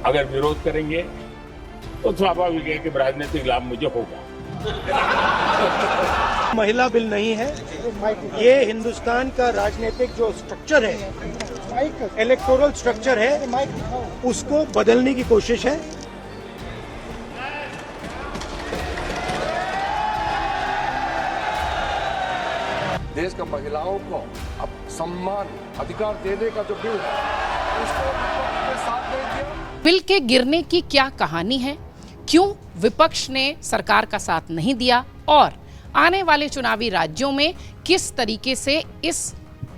अगर विरोध करेंगे तो स्वाभाविक है कि राजनीतिक लाभ मुझे होगा। महिला बिल नहीं है, ये हिंदुस्तान का राजनीतिक जो स्ट्रक्चर है, इलेक्टोरल स्ट्रक्चर है, उसको बदलने की कोशिश है। देश का महिलाओं को अब सम्मान अधिकार देने का जो बिल है उसको विपक्ष ने साथ नहीं दिया। बिल के गिरने की क्या कहानी है, क्यों विपक्ष ने सरकार का साथ नहीं दिया और आने वाले चुनावी राज्यों में किस तरीके से इस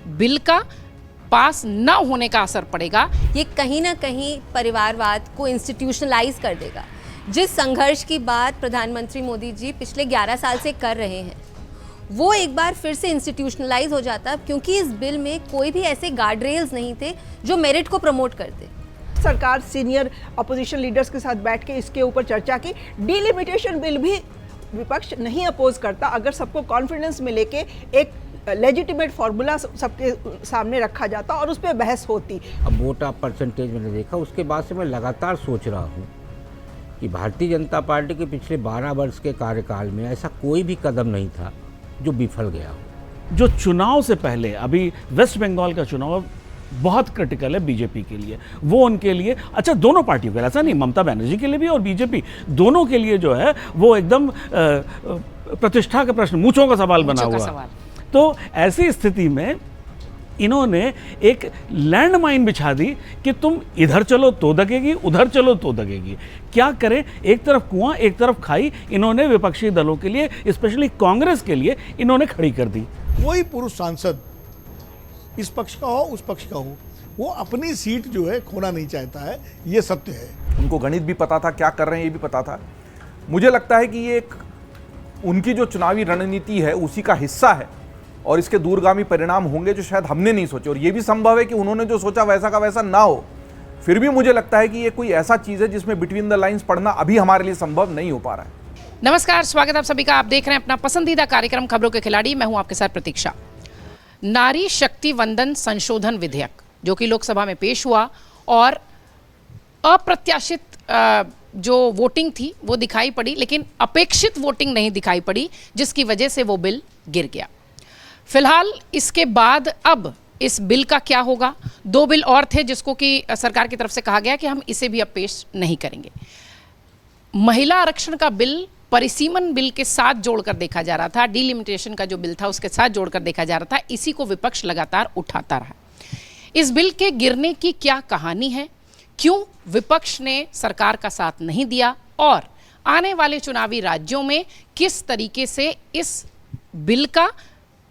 बिल का पास न होने का असर पड़ेगा। ये कहीं ना कहीं परिवारवाद को इंस्टीट्यूशनलाइज कर देगा। जिस संघर्ष की बात प्रधानमंत्री मोदी जी पिछले 11 साल से कर रहे हैं वो एक बार फिर से इंस्टीट्यूशनलाइज हो जाता, क्योंकि इस बिल में कोई भी ऐसे गार्ड रेल्स नहीं थे जो मेरिट को प्रमोट करते। सरकार सीनियर अपोजिशन लीडर्स के साथ बैठ के इसके ऊपर चर्चा की। डिलिमिटेशन बिल भी विपक्ष नहीं अपोज करता अगर सबको कॉन्फिडेंस में लेके एक लेजिटिमेट फार्मूला सबके सामने रखा जाता और उस पर बहस होती। अब वोट आप परसेंटेज मैंने देखा, उसके बाद से मैं लगातार सोच रहा हूँ कि भारतीय जनता पार्टी के पिछले 12 वर्ष के कार्यकाल में ऐसा कोई भी कदम नहीं था जो विफल गया हो। जो चुनाव से पहले अभी वेस्ट बंगाल का चुनाव बहुत क्रिटिकल है बीजेपी के लिए, वो उनके लिए, अच्छा दोनों पार्टियों के लिए, ऐसा नहीं, ममता बनर्जी के लिए भी और बीजेपी दोनों के लिए जो है वो एकदम प्रतिष्ठा का प्रश्न, मूंछों का सवाल बना हुआ। तो ऐसी स्थिति में इन्होंने एक लैंडमाइन बिछा दी कि तुम इधर चलो तो दगेगी, उधर चलो तो दगेगी। क्या करें, एक तरफ कुआं एक तरफ खाई इन्होंने विपक्षी दलों के लिए, स्पेशली कांग्रेस के लिए इन्होंने खड़ी कर दी। कोई पुरुष सांसद इस पक्ष का हो उस पक्ष का हो, वो अपनी सीट जो है खोना नहीं चाहता है, ये सत्य है। उनको गणित भी पता था, क्या कर रहे हैं ये भी पता था। मुझे लगता है कि ये एक उनकी जो चुनावी रणनीति है उसी का हिस्सा है और इसके दूरगामी परिणाम होंगे जो शायद हमने नहीं सोचे। और ये भी संभव है कि उन्होंने जो सोचा वैसा का वैसा ना हो। फिर भी मुझे लगता है कि ये कोई ऐसा चीज है जिसमें बिटवीन द लाइंस पढ़ना अभी हमारे लिए संभव नहीं हो पा रहा है। नमस्कार, स्वागत आप सभी का। आप देख रहे हैं अपना पसंदीदा कार्यक्रम खबरों के खिलाड़ी। मैं हूं आपके साथ प्रतीक्षा। नारी शक्ति वंदन संशोधन विधेयक जो कि लोकसभा में पेश हुआ और अप्रत्याशित जो वोटिंग थी वो दिखाई पड़ी, लेकिन अपेक्षित वोटिंग नहीं दिखाई पड़ी, जिसकी वजह से वो बिल गिर गया। फिलहाल इसके बाद अब इस बिल का क्या होगा। 2 बिल और थे जिसको कि सरकार की तरफ से कहा गया कि हम इसे भी अब पेश नहीं करेंगे। महिला आरक्षण का बिल परिसीमन बिल के साथ जोड़कर देखा जा रहा था, डिलिमिटेशन का जो बिल था उसके साथ जोड़कर देखा जा रहा था। इसी को विपक्ष लगातार उठाता रहा। इस बिल के गिरने की क्या कहानी है, क्यों विपक्ष ने सरकार का साथ नहीं दिया और आने वाले चुनावी राज्यों में किस तरीके से इस बिल का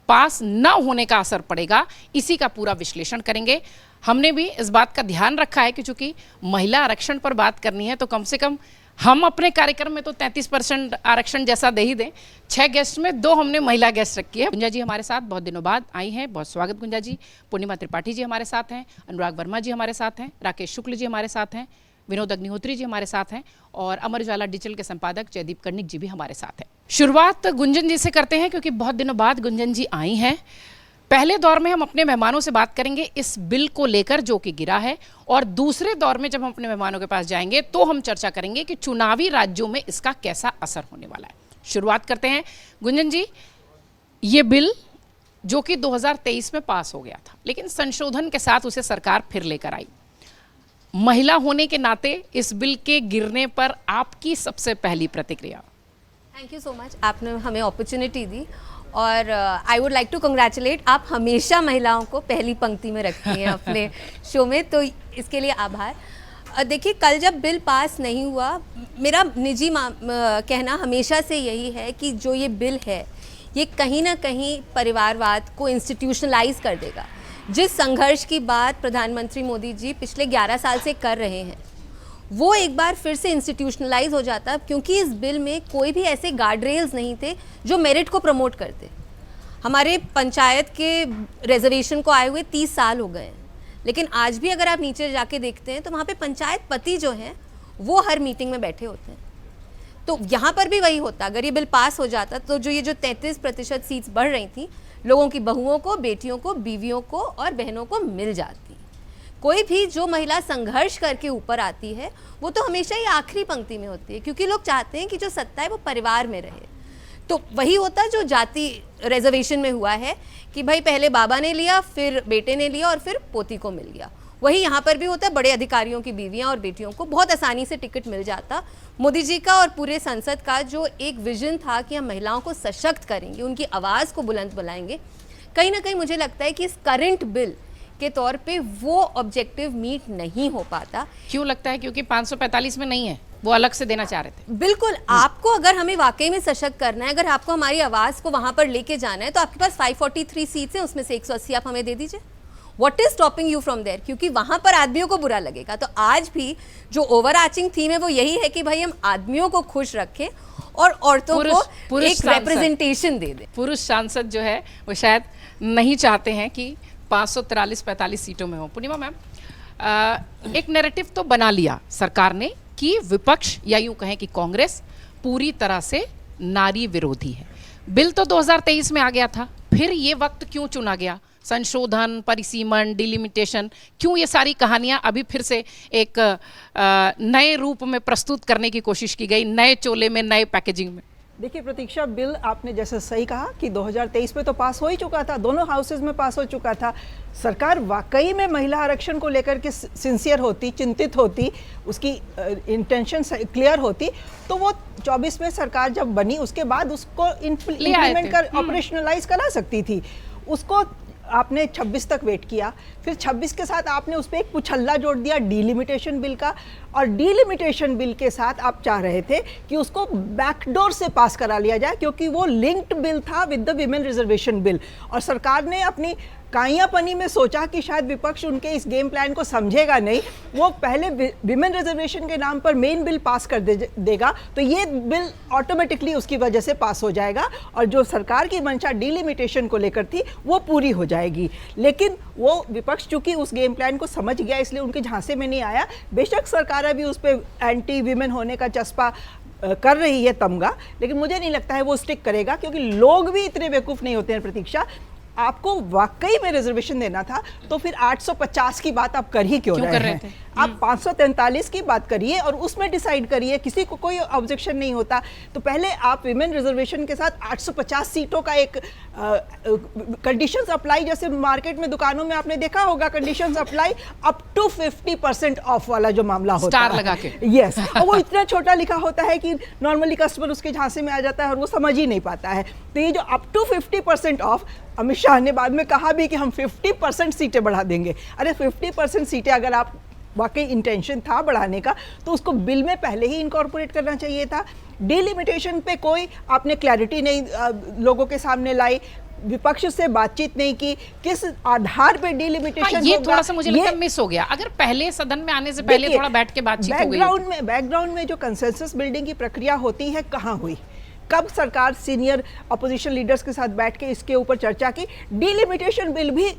पास न होने का असर पड़ेगा, इसी का पूरा विश्लेषण करेंगे। हमने भी इस बात का ध्यान रखा है कि चूंकि महिला आरक्षण पर बात करनी है तो कम से कम हम अपने कार्यक्रम में तो 33% आरक्षण जैसा दे ही दें। 6 गेस्ट में 2 हमने महिला गेस्ट रखी है। गुंजा जी हमारे साथ बहुत दिनों बाद आई हैं, बहुत स्वागत गुंजा जी। पूर्णिमा त्रिपाठी जी हमारे साथ हैं, अनुराग वर्मा जी हमारे साथ हैं, राकेश शुक्ल जी हमारे साथ हैं, विनोद अग्निहोत्री जी हमारे साथ हैं और अमर उजाला डिजिटल के संपादक जयदीप कर्णिक जी भी हमारे साथ हैं। शुरुआत गुंजन जी से करते हैं क्योंकि बहुत दिनों बाद गुंजन जी आई हैं। पहले दौर में हम अपने मेहमानों से बात करेंगे इस बिल को लेकर जो कि गिरा है, और दूसरे दौर में जब हम अपने मेहमानों के पास जाएंगे तो हम चर्चा करेंगे कि चुनावी राज्यों में इसका कैसा असर होने वाला है। शुरुआत करते हैं गुंजन जी, ये बिल जो कि 2023 में पास हो गया था लेकिन संशोधन के साथ उसे सरकार फिर लेकर आई। महिला होने के नाते इस बिल के गिरने पर आपकी सबसे पहली प्रतिक्रिया? थैंक यू सो मच, आपने हमें अपॉर्चुनिटी दी और I would like to congratulate. आप हमेशा महिलाओं को पहली पंक्ति में रखती हैं अपने शो में, तो इसके लिए आभार। देखिए, कल जब बिल पास नहीं हुआ, मेरा निजी कहना हमेशा से यही है कि जो ये बिल है ये कहीं ना कहीं परिवारवाद को इंस्टीट्यूशनलाइज कर देगा। जिस संघर्ष की बात प्रधानमंत्री मोदी जी पिछले 11 साल से कर रहे हैं वो एक बार फिर से इंस्टीट्यूशनलाइज हो जाता, क्योंकि इस बिल में कोई भी ऐसे गार्ड रेल्स नहीं थे जो मेरिट को प्रमोट करते। हमारे पंचायत के रिजर्वेशन को आए हुए 30 साल हो गए हैं, लेकिन आज भी अगर आप नीचे जाके देखते हैं तो वहाँ पे पंचायत पति जो हैं वो हर मीटिंग में बैठे होते हैं। तो यहाँ पर भी वही होता, अगर ये बिल पास हो जाता तो जो 33% सीट्स बढ़ रही थी लोगों की बहुओं को, बेटियों को, बीवियों को और बहनों को मिल जाती। कोई भी जो महिला संघर्ष करके ऊपर आती है वो तो हमेशा ही आखिरी पंक्ति में होती है, क्योंकि लोग चाहते हैं कि जो सत्ता है वो परिवार में रहे। तो वही होता जो जाति रिजर्वेशन में हुआ है कि भाई पहले बाबा ने लिया, फिर बेटे ने लिया और फिर पोती को मिल गया। वही यहाँ पर भी होता है, बड़े अधिकारियों की बीवियां और बेटियों को बहुत आसानी से टिकट मिल जाता। मोदी जी का और पूरे संसद का जो एक विजन था कि हम महिलाओं को सशक्त करेंगे, उनकी आवाज़ को बुलंद बनाएंगे, कहीं ना कहीं मुझे लगता है कि इस करंट बिल के तौर पे वो ऑब्जेक्टिव मीट नहीं हो पाता। क्यों लगता है? क्योंकि 545 में नहीं है, वो अलग से देना चाह रहे थे। बिल्कुल, आपको अगर हमें वाकई में सशक्त करना है, अगर आपको हमारी आवाज़ को वहाँ पर लेके जाना है, तो आपके पास 543 सीट्स हैं, उसमें से 180 आप हमें दे दीजिए। What is stopping you from there? क्योंकि वहां पर आदमियों को बुरा लगेगा। तो आज भी जो ओवर आर्चिंग थीम है वो यही है कि भाई हम आदमियों को खुश रखें और औरतों को एक रिप्रेजेंटेशन दे दें। पुरुष सांसद जो है वो शायद नहीं चाहते हैं कि 543-45 सीटों में हो। पूर्णिमा मैम, एक नैरेटिव तो बना लिया सरकार ने कि विपक्ष या यूं कहें कि कांग्रेस पूरी तरह से नारी विरोधी है। बिल तो 2023 में आ गया था, फिर ये वक्त क्यों चुना गया? संशोधन, परिसीमन, डिलिमिटेशन, क्यों ये सारी कहानियां अभी फिर से एक नए रूप में प्रस्तुत करने की कोशिश की गई, नए चोले में, नए पैकेजिंग में? देखिए प्रतीक्षा, बिल आपने जैसे सही कहा कि 2023 में तो पास हो ही चुका था, दोनों हाउसेज में पास हो चुका था। सरकार वाकई में महिला आरक्षण को लेकर के सिंसियर होती, चिंतित होती, उसकी इंटेंशन क्लियर होती, तो वो 24 में सरकार जब बनी उसके बाद उसको इम्प्लीमेंट कर ऑपरेशनलाइज करा सकती थी। उसको आपने 26 तक वेट किया, फिर 26 के साथ आपने उस पर एक पुछल्ला जोड़ दिया डिलिमिटेशन बिल का, और डिलिमिटेशन बिल के साथ आप चाह रहे थे कि उसको बैकडोर से पास करा लिया जाए, क्योंकि वो लिंक्ड बिल था with the women reservation bill. और सरकार ने अपनी काइयापनी में सोचा कि शायद विपक्ष उनके इस गेम प्लान को समझेगा नहीं, वो पहले विमेन रिजर्वेशन के नाम पर मेन बिल पास कर देगा, तो ये बिल ऑटोमेटिकली उसकी वजह से पास हो जाएगा और जो सरकार की मंशा डिलिमिटेशन को लेकर थी वो पूरी हो जाएगी। लेकिन वो विपक्ष चूंकि उस गेम प्लान को समझ गया, इसलिए उनके झांसे में नहीं आया। बेशक सरकार अभी उस पर एंटी विमेन होने का चस्पा कर रही है तमगा, लेकिन मुझे नहीं लगता है वो स्टिक करेगा, क्योंकि लोग भी इतने बेवकूफ़ नहीं होते हैं प्रतीक्षा। आपको वाकई में रिजर्वेशन देना था तो फिर 850 की बात आप कर ही क्यों रहे हैं? आप 543 की बात करिए और उसमें डिसाइड करिए, किसी को कोई ऑब्जेक्शन नहीं होता। तो पहले आप विमेन रिजर्वेशन के साथ 850 सीटों का एक कंडीशंस अप्लाई, जैसे मार्केट में दुकानों में आपने देखा होगा conditions apply up to 50% off वाला जो मामला होता है, स्टार लगा के, यस, और वो इतना छोटा लिखा होता है कि नॉर्मली कस्टमर उसके झांसे में आ जाता है और वो समझ ही नहीं पाता है। तो ये जो up to 50% off, Amit Shah ने बाद में कहा भी कि हम 50% सीटें बढ़ा देंगे। अरे 50% सीटें अगर आप वाकई इंटेंशन था बढ़ाने का तो उसको बिल में पहले ही इनकॉर्पोरेट करना चाहिए था। डिलिमिटेशन पे कोई आपने क्लैरिटी नहीं लोगों के सामने लाई, विपक्ष से बातचीत नहीं की, किस आधार पे डिलिमिटेशन ये थोड़ा सा मुझे लगता है मिस हो गया। अगर पहले सदन में आने से पहले थोड़ा बैठ के बातचीत हो गई। बैकग्राउंड में जो कंसेंसस बिल्डिंग की प्रक्रिया होती है कहाँ हुई? कब सरकार सीनियर अपोजिशन लीडर्स के साथ बैठ के इसके ऊपर चर्चा की? डिलिमिटेशन बिल भी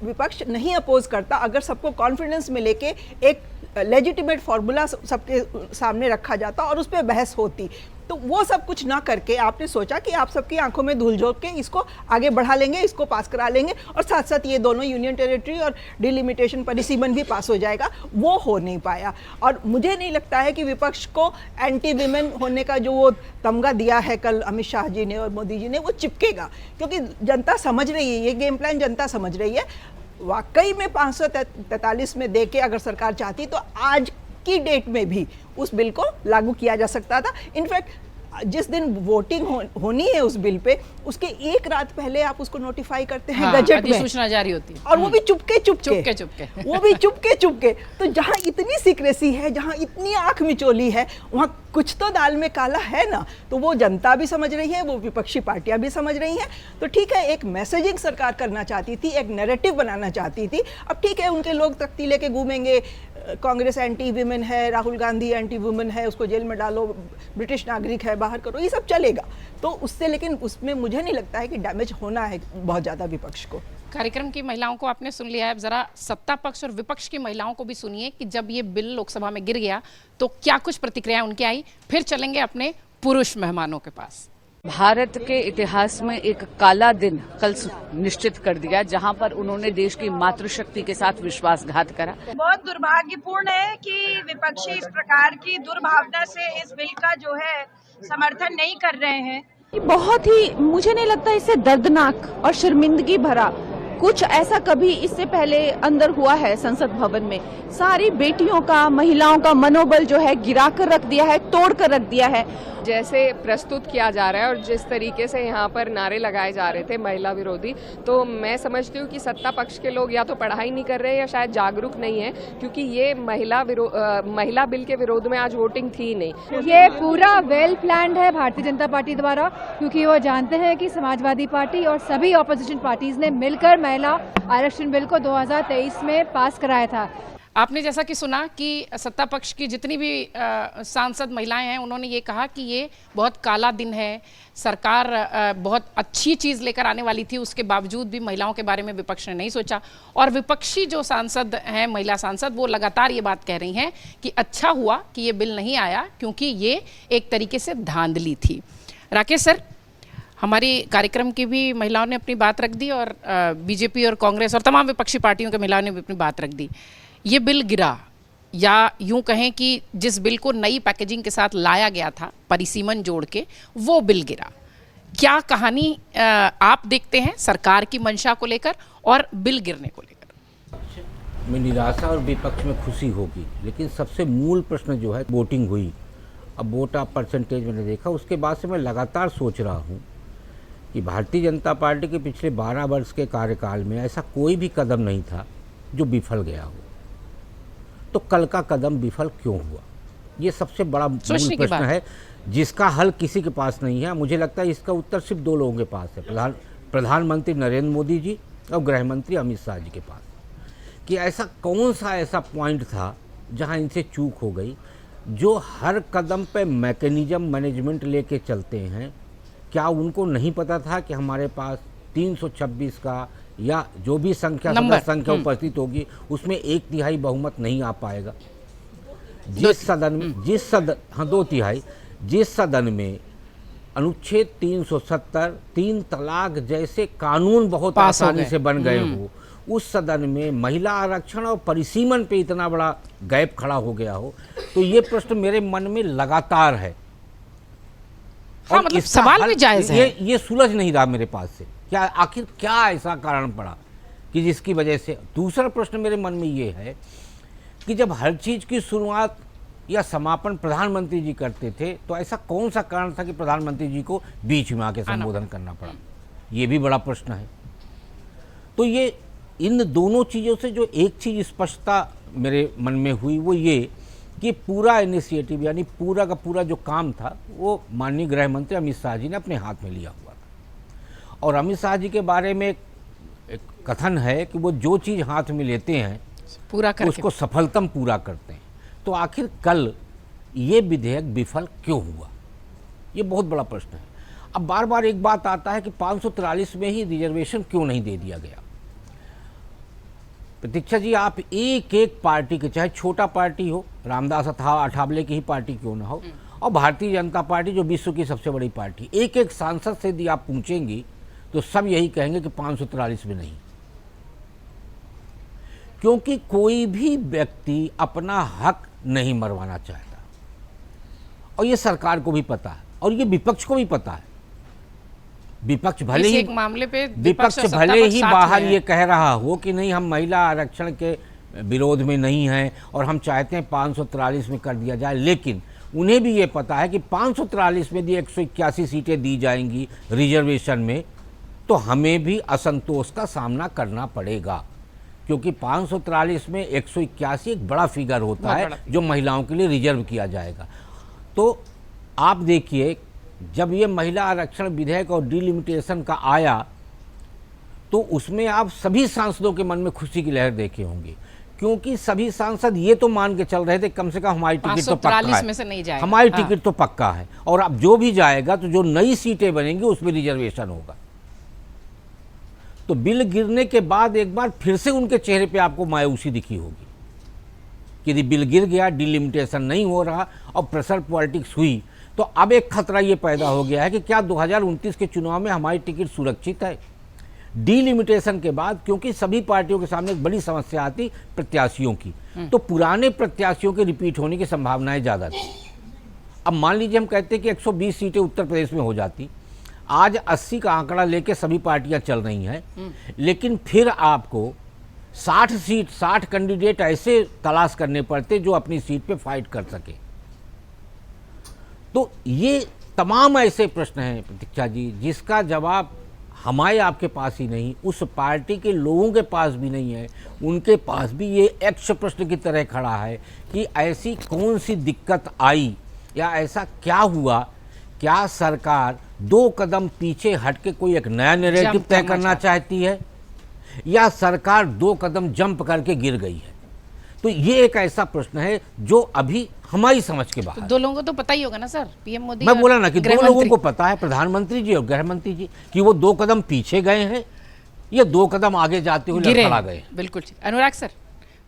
विपक्ष नहीं अपोज करता अगर सबको कॉन्फिडेंस में लेके एक लेजिटिमेट फार्मूला सबके सामने रखा जाता और उस पर बहस होती। तो वो सब कुछ ना करके आपने सोचा कि आप सबकी आंखों में धूल झोंक के इसको आगे बढ़ा लेंगे, इसको पास करा लेंगे और साथ साथ ये दोनों यूनियन टेरिटरी और डिलिमिटेशन परिसीमन भी पास हो जाएगा। वो हो नहीं पाया और मुझे नहीं लगता है कि विपक्ष को एंटी विमेन होने का जो वो तमगा दिया है कल अमित शाह जी ने और मोदी जी ने, वो चिपकेगा, क्योंकि जनता समझ रही है, ये गेम प्लान जनता समझ रही है। वाकई में 543 में दे के अगर सरकार चाहती तो आज की डेट में भी उस बिल को लागू किया जा सकता था। इनफैक्ट जिस दिन वोटिंग होनी है उस बिल पे, उसके एक रात पहले आप उसको नोटिफाई करते हैं गजट में, सूचना जारी होती है, और वो भी चुपके वो भी चुपके। तो जहां इतनी सीक्रेसी है, जहां इतनी आंख मिचोली है, वहां कुछ तो दाल में काला है ना। तो वो जनता भी समझ रही है, वो विपक्षी पार्टियां भी समझ रही हैं। तो ठीक है, एक मैसेजिंग सरकार करना चाहती थी, एक नैरेटिव बनाना चाहती थी। अब ठीक है, उनके लोग तख्ती लेके घूमेंगे, कांग्रेस एंटी विमेन है, राहुल गांधी एंटी वुमेन है, उसको जेल में डालो, ब्रिटिश नागरिक है, बाहर करो, ये सब चलेगा। तो उससे, लेकिन उसमें मुझे नहीं लगता है कि डैमेज होना है बहुत ज़्यादा विपक्ष को। कार्यक्रम की महिलाओं को आपने सुन लिया है, जरा सत्ता पक्ष और विपक्ष की महिलाओं को भी सुनिए कि जब ये बिल लोकसभा में गिर गया तो क्या कुछ प्रतिक्रिया उनकी आई। फिर चलेंगे अपने पुरुष मेहमानों के पास। भारत के इतिहास में एक काला दिन कल निश्चित कर दिया, जहां पर उन्होंने देश की मातृशक्ति के साथ विश्वासघात करा। बहुत दुर्भाग्यपूर्ण है कि विपक्षी इस प्रकार की दुर्भावना से इस बिल का जो है समर्थन नहीं कर रहे हैं। बहुत ही, मुझे नहीं लगता इससे दर्दनाक और शर्मिंदगी भरा कुछ ऐसा कभी इससे पहले अंदर हुआ है संसद भवन में। सारी बेटियों का, महिलाओं का मनोबल जो है गिरा कर रख दिया है, तोड़ कर रख दिया है। जैसे प्रस्तुत किया जा रहा है और जिस तरीके से यहाँ पर नारे लगाए जा रहे थे महिला विरोधी, तो मैं समझती हूँ कि सत्ता पक्ष के लोग या तो पढ़ाई नहीं कर रहे या शायद जागरूक नहीं है, क्योंकि ये महिला बिल के विरोध में आज वोटिंग थी नहीं। ये पूरा वेल प्लान्ड है भारतीय जनता पार्टी द्वारा, क्योंकि वो जानते हैं कि समाजवादी पार्टी और सभी ऑपोजिशन पार्टीज ने मिलकर महिला आरक्षण बिल को 2023 में पास कराया था। आपने जैसा कि सुना कि सत्ता पक्ष की जितनी भी सांसद महिलाएं हैं, उन्होंने ये कहा कि ये बहुत काला दिन है, सरकार बहुत अच्छी चीज़ लेकर आने वाली थी, उसके बावजूद भी महिलाओं के बारे में विपक्ष ने नहीं सोचा। और विपक्षी जो सांसद हैं, महिला सांसद, वो लगातार ये बात कह रही हैं कि अच्छा हुआ कि ये बिल नहीं आया, क्योंकि ये एक तरीके से धांधली थी। राकेश सर, हमारी कार्यक्रम की भी महिलाओं ने अपनी बात रख दी और बीजेपी और कांग्रेस और तमाम विपक्षी पार्टियों के महिलाओं ने भी अपनी बात रख दी। ये बिल गिरा, या यूं कहें कि जिस बिल को नई पैकेजिंग के साथ लाया गया था, परिसीमन जोड़ के, वो बिल गिरा। क्या कहानी आप देखते हैं सरकार की मंशा को लेकर और बिल गिरने को लेकर? में निराशा और विपक्ष में खुशी होगी, लेकिन सबसे मूल प्रश्न जो है, वोटिंग हुई, अब वोट आप परसेंटेज मैंने देखा, उसके बाद से मैं लगातार सोच रहा हूँ कि भारतीय जनता पार्टी के पिछले 12 वर्ष के कार्यकाल में ऐसा कोई भी कदम नहीं था जो विफल गया हो। तो कल का कदम विफल क्यों हुआ, ये सबसे बड़ा मूल प्रश्न है, जिसका हल किसी के पास नहीं है। मुझे लगता है इसका उत्तर सिर्फ दो लोगों के पास है, प्रधानमंत्री नरेंद्र मोदी जी और गृह मंत्री अमित शाह जी के पास, कि ऐसा कौन सा ऐसा पॉइंट था जहां इनसे चूक हो गई, जो हर कदम पे मैकेनिज्म मैनेजमेंट लेके चलते हैं। क्या उनको नहीं पता था कि हमारे पास 326 का या जो भी संख्या उपस्थित होगी, उसमें 1/3 बहुमत नहीं आ पाएगा? जिस सदन में अनुच्छेद 370, 3 तलाक जैसे कानून बहुत आसानी से बन गए हो, उस सदन में महिला आरक्षण और परिसीमन पे इतना बड़ा गैप खड़ा हो गया हो, तो ये प्रश्न मेरे मन में लगातार है। हाँ, मतलब सवाल भी जायज है। ये सुलझ नहीं रहा मेरे पास से, क्या आखिर क्या ऐसा कारण पड़ा कि जिसकी वजह से। दूसरा प्रश्न मेरे मन में ये है कि जब हर चीज़ की शुरुआत या समापन प्रधानमंत्री जी करते थे, तो ऐसा कौन सा कारण था कि प्रधानमंत्री जी को बीच में आके संबोधन करना पड़ा? ये भी बड़ा प्रश्न है। तो ये इन दोनों चीज़ों से जो एक चीज़ स्पष्टता मेरे मन में हुई, वो ये कि पूरा इनिशिएटिव यानी पूरा का पूरा जो काम था, वो माननीय गृह मंत्री अमित शाह जी ने अपने हाथ में लिया हुआ था। और अमित शाह जी के बारे में एक कथन है कि वो जो चीज़ हाथ में लेते हैं पूरा करके उसको सफलतम पूरा करते हैं। तो आखिर कल ये विधेयक विफल क्यों हुआ, ये बहुत बड़ा प्रश्न है। अब बार बार एक बात आता है कि 543 में ही रिजर्वेशन क्यों नहीं दे दिया गया। प्रतीक्षा जी, आप एक एक पार्टी के, चाहे छोटा पार्टी हो, रामदास अठावले की ही पार्टी क्यों ना हो, और भारतीय जनता पार्टी जो विश्व की सबसे बड़ी पार्टी, एक एक सांसद से यदि आप पूछेंगी तो सब यही कहेंगे कि 543 में नहीं, क्योंकि कोई भी व्यक्ति अपना हक नहीं मरवाना चाहता, और ये सरकार को भी पता है और ये विपक्ष को भी पता है। विपक्ष भले ही मामले पे विपक्ष भले ही बाहर ये कह रहा हो कि नहीं, हम महिला आरक्षण के विरोध में नहीं हैं और हम चाहते हैं 543 में कर दिया जाए, लेकिन उन्हें भी ये पता है कि 543 में यदि 181 सीटें दी जाएंगी रिजर्वेशन में, तो हमें भी असंतोष का सामना करना पड़ेगा, क्योंकि 543 में 181 एक बड़ा फिगर होता है जो महिलाओं के लिए रिजर्व किया जाएगा। तो आप देखिए, जब ये महिला आरक्षण विधेयक और डिलिमिटेशन का आया, तो उसमें आप सभी सांसदों के मन में खुशी की लहर देखे होंगे, क्योंकि सभी सांसद ये तो मान के चल रहे थे कम से कम हमारी टिकट तो पक्का है, में से नहीं जाएगा। हमारी टिकट तो पक्का है, और अब जो भी जाएगा तो जो नई सीटें बनेंगी उसमें रिजर्वेशन होगा। तो बिल गिरने के बाद एक बार फिर से उनके चेहरे पे आपको मायूसी दिखी होगी कि यदि बिल गिर गया, डिलिमिटेशन नहीं हो रहा और प्रेशर पॉलिटिक्स हुई, तो अब एक खतरा ये पैदा हो गया है कि क्या 2029 के चुनाव में हमारी टिकट सुरक्षित है। डीलिमिटेशन के बाद क्योंकि सभी पार्टियों के सामने एक बड़ी समस्या आती प्रत्याशियों की, तो पुराने प्रत्याशियों के रिपीट होने की संभावनाएं ज़्यादा थी। अब मान लीजिए हम कहते हैं कि 120 सीटें उत्तर प्रदेश में हो जाती, आज 80 का आंकड़ा लेके सभी पार्टियां चल रही हैं, लेकिन फिर आपको 60 सीट 60 कैंडिडेट ऐसे तलाश करने पड़ते जो अपनी सीट पे फाइट कर सके। तो ये तमाम ऐसे प्रश्न हैं प्रतीक्षा जी जिसका जवाब हमारे आपके पास ही नहीं, उस पार्टी के लोगों के पास भी नहीं है। उनके पास भी ये यक्ष प्रश्न की तरह खड़ा है कि ऐसी कौन सी दिक्कत आई या ऐसा क्या हुआ, क्या सरकार 2 कदम पीछे हट के कोई एक नया नैरेटिव तय करना चाहती है या सरकार 2 कदम जंप करके गिर गई है। तो ये एक ऐसा प्रश्न है जो अभी हमारी समझ के बाहर। 2 लोगों को तो पता ही होगा ना सर, पीएम मोदी। मैं बोला ना कि 2 लोगों को पता है, प्रधानमंत्री जी और गृह मंत्री जी, कि वो 2 कदम पीछे गए हैं या 2 कदम आगे जाते हुए लड़खड़ा गए। बिल्कुल। अनुराग सर,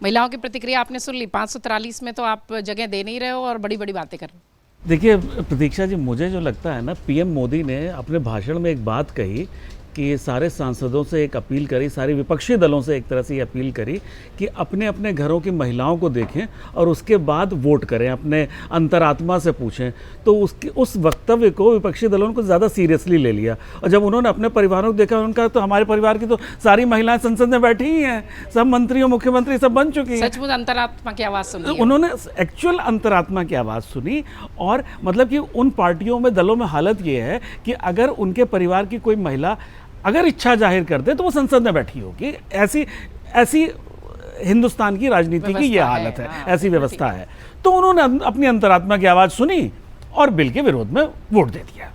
महिलाओं की प्रतिक्रिया आपने सुन ली। 543 में तो आप जगह दे नहीं रहे हो और बड़ी बड़ी बातें कर रहे हो। देखिए प्रतीक्षा जी, मुझे जो लगता है ना, पीएम मोदी ने अपने भाषण में एक बात कही कि सारे सांसदों से एक अपील करी, सारे विपक्षी दलों से एक तरह से ये अपील करी कि अपने अपने घरों की महिलाओं को देखें और उसके बाद वोट करें, अपने अंतरात्मा से पूछें। तो उस वक्तव्य को विपक्षी दलों ने कुछ ज़्यादा सीरियसली ले लिया और जब उन्होंने अपने परिवारों को देखा, उनका तो हमारे परिवार की तो सारी महिलाएं संसद में बैठी ही हैं, सब मंत्री और मुख्यमंत्री सब बन चुकी हैं। सचमुच अंतरात्मा की आवाज़ सुनी, उन्होंने एक्चुअल अंतरात्मा की आवाज़ सुनी। और मतलब कि उन पार्टियों में, दलों में हालत ये है कि अगर उनके परिवार की कोई महिला अगर इच्छा जाहिर कर दे तो वो संसद में बैठी होगी। ऐसी हिंदुस्तान की राजनीति की ये हालत है, ऐसी व्यवस्था है। तो उन्होंने अपनी अंतरात्मा की आवाज़ सुनी और बिल के विरोध में वोट दे दिया।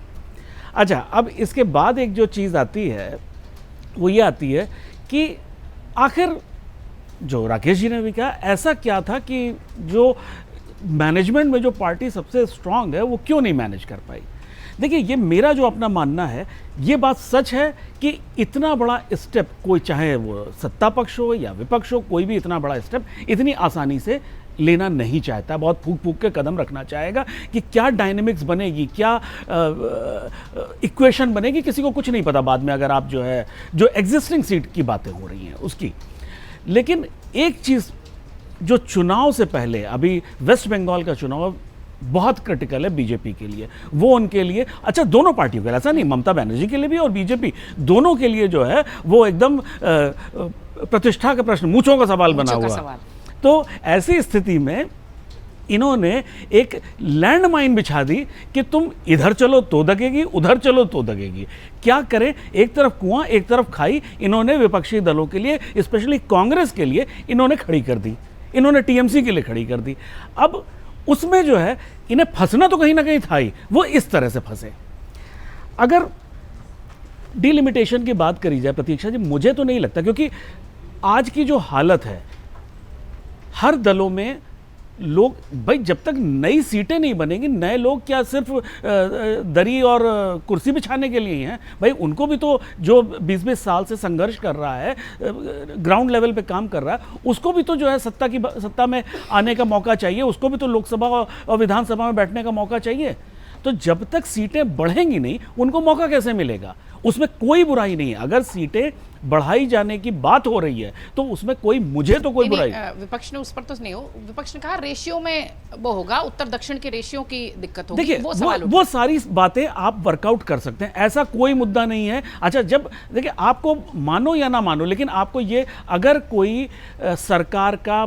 अच्छा, अब इसके बाद एक जो चीज़ आती है वो ये आती है कि आखिर जो राकेश जी ने भी कहा, ऐसा क्या था कि जो मैनेजमेंट में जो पार्टी सबसे स्ट्रांग है वो क्यों नहीं मैनेज कर पाई। देखिए, ये मेरा जो अपना मानना है, ये बात सच है कि इतना बड़ा स्टेप कोई, चाहे वो सत्ता पक्ष हो या विपक्ष हो, कोई भी इतना बड़ा स्टेप इतनी आसानी से लेना नहीं चाहता। बहुत फूक फूक के कदम रखना चाहेगा कि क्या डायनेमिक्स बनेगी, क्या इक्वेशन बनेगी, किसी को कुछ नहीं पता बाद में, अगर आप जो एग्जिस्टिंग सीट की बातें हो रही हैं उसकी। लेकिन एक चीज़ जो चुनाव से पहले, अभी वेस्ट बंगाल का चुनाव बहुत क्रिटिकल है बीजेपी के लिए, वो उनके लिए, अच्छा दोनों पार्टियों के लिए, ऐसा नहीं, ममता बनर्जी के लिए भी और बीजेपी दोनों के लिए जो है वो एकदम प्रतिष्ठा का प्रश्न, मूंछों का सवाल बना हुआ। तो ऐसी स्थिति में इन्होंने एक लैंडमाइन बिछा दी कि तुम इधर चलो तो दगेगी, उधर चलो तो दगेगी। क्या करें, एक तरफ कुआं एक तरफ खाई इन्होंने विपक्षी दलों के लिए, स्पेशली कांग्रेस के लिए इन्होंने खड़ी कर दी, इन्होंने टीएमसी के लिए खड़ी कर दी। अब उसमें जो है इन्हें फंसना तो कहीं ना कहीं था ही, वो इस तरह से फंसे। अगर डिलिमिटेशन की बात करी जाए प्रतीक्षा जी, मुझे तो नहीं लगता, क्योंकि आज की जो हालत है हर दलों में लोग, भाई जब तक नई सीटें नहीं बनेंगी, नए लोग क्या सिर्फ दरी और कुर्सी बिछाने के लिए हैं, भाई उनको भी तो जो 20-20 साल से संघर्ष कर रहा है, ग्राउंड लेवल पे काम कर रहा है, उसको भी तो जो है सत्ता में आने का मौका चाहिए, उसको भी तो लोकसभा और विधानसभा में बैठने का मौका चाहिए। तो जब तक सीटें बढ़ेंगी नहीं, उनको मौका कैसे मिलेगा? उसमें कोई बुराई नहीं है। अगर सीटें बढ़ाई जाने की बात हो रही है तो उसमें मुझे तो कोई बुराई। विपक्ष ने उस पर तो नहीं हो, विपक्ष ने कहा रेशियो में वो होगा, उत्तर दक्षिण के रेशियो की दिक्कत होगी। देखिए वो सारी बातें आप वर्कआउट कर सकते हैं, ऐसा कोई मुद्दा नहीं है। अच्छा, जब देखिए आपको मानो या ना मानो, लेकिन आपको ये, अगर कोई सरकार का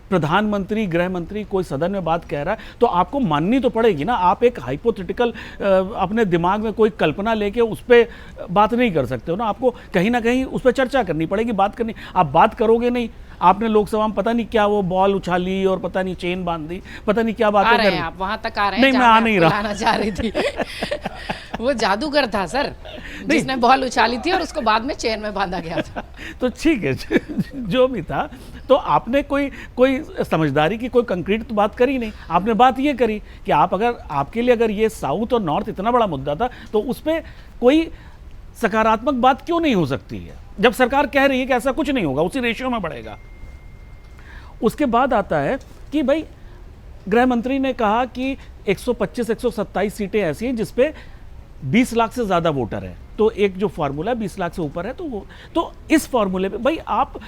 प्रधानमंत्री, गृह मंत्री कोई सदन में बात कह रहा है तो आपको माननी तो पड़ेगी ना। आप एक हाइपोथेटिकल अपने दिमाग में कोई कल्पना लेके उस पर बात नहीं कर सकते हो ना, आपको कहीं ना कहीं उस पर चर्चा करनी पड़ेगी, बात करनी। आप बात करोगे नहीं, आपने लोकसभा में पता नहीं क्या वो बॉल उछाली और पता नहीं चेन बांध दी, पता नहीं क्या बातें कर रहे हैं। आप वहां तक आ रहे हैं? नहीं, मैं आ नहीं रहा, लाना चाह रही थी वो जादूगर था सर, जिसने बॉल उछाली थी और उसको बाद में चेन में बांधा गया था। तो ठीक है, जो भी था, तो आपने कोई समझदारी की कोई कंक्रीट तो बात करी नहीं। आपने बात ये करी कि आपके लिए अगर ये साउथ और नॉर्थ इतना बड़ा मुद्दा था तो उस पर कोई सकारात्मक बात क्यों नहीं हो सकती है, जब सरकार कह रही है कि ऐसा कुछ नहीं होगा, उसी रेशियो में बढ़ेगा। उसके बाद आता है कि भाई गृह मंत्री ने कहा कि 125 127 सीटें ऐसी हैं जिसपे 20 लाख से ज़्यादा वोटर हैं, तो एक जो फार्मूला 20 लाख से ऊपर है, तो इस फार्मूले पे भाई आप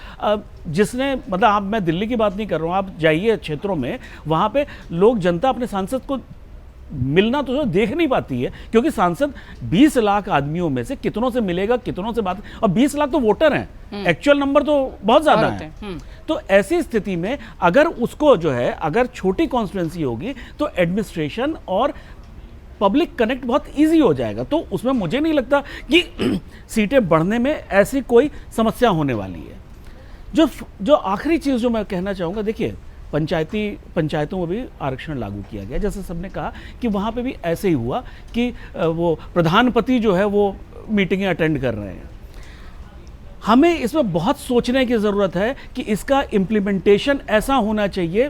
जिसने मतलब आप, मैं दिल्ली की बात नहीं कर रहा हूँ, आप जाइए क्षेत्रों में, वहाँ पे लोग, जनता अपने सांसद को मिलना तो देख नहीं पाती है, क्योंकि सांसद 20 लाख आदमियों में से कितनों से मिलेगा, कितनों से बात, और 20 लाख तो वोटर हैं, एक्चुअल नंबर तो बहुत ज़्यादा है। तो ऐसी स्थिति में अगर उसको जो है, अगर छोटी कॉन्स्टिट्यूंसी होगी तो एडमिनिस्ट्रेशन और पब्लिक कनेक्ट बहुत इजी हो जाएगा, तो उसमें मुझे नहीं लगता कि सीटें बढ़ने में ऐसी कोई समस्या होने वाली है। जो आखिरी चीज़ जो मैं कहना चाहूँगा, देखिए पंचायतों में भी आरक्षण लागू किया गया, जैसे सबने कहा कि वहाँ पे भी ऐसे ही हुआ कि वो प्रधानपति जो है वो मीटिंगें अटेंड कर रहे हैं। हमें इसमें बहुत सोचने की ज़रूरत है कि इसका इम्प्लीमेंटेशन ऐसा होना चाहिए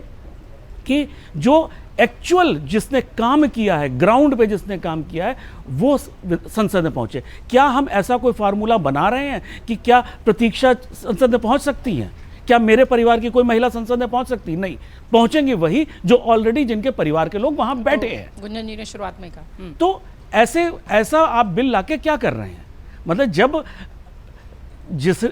कि जो एक्चुअल जिसने काम किया है, ग्राउंड पे जिसने काम किया है, वो संसद में पहुंचे। क्या हम ऐसा कोई फार्मूला बना रहे हैं कि क्या प्रतीक्षा संसद में पहुंच सकती हैं? क्या मेरे परिवार की कोई महिला संसद में पहुंच सकती? नहीं, पहुंचेंगे वही जो ऑलरेडी जिनके परिवार के लोग वहां बैठे हैं। गुंजन जी ने शुरुआत में कहा। तो ऐसा आप बिल लाके क्या कर रहे हैं? मतलब जब जिस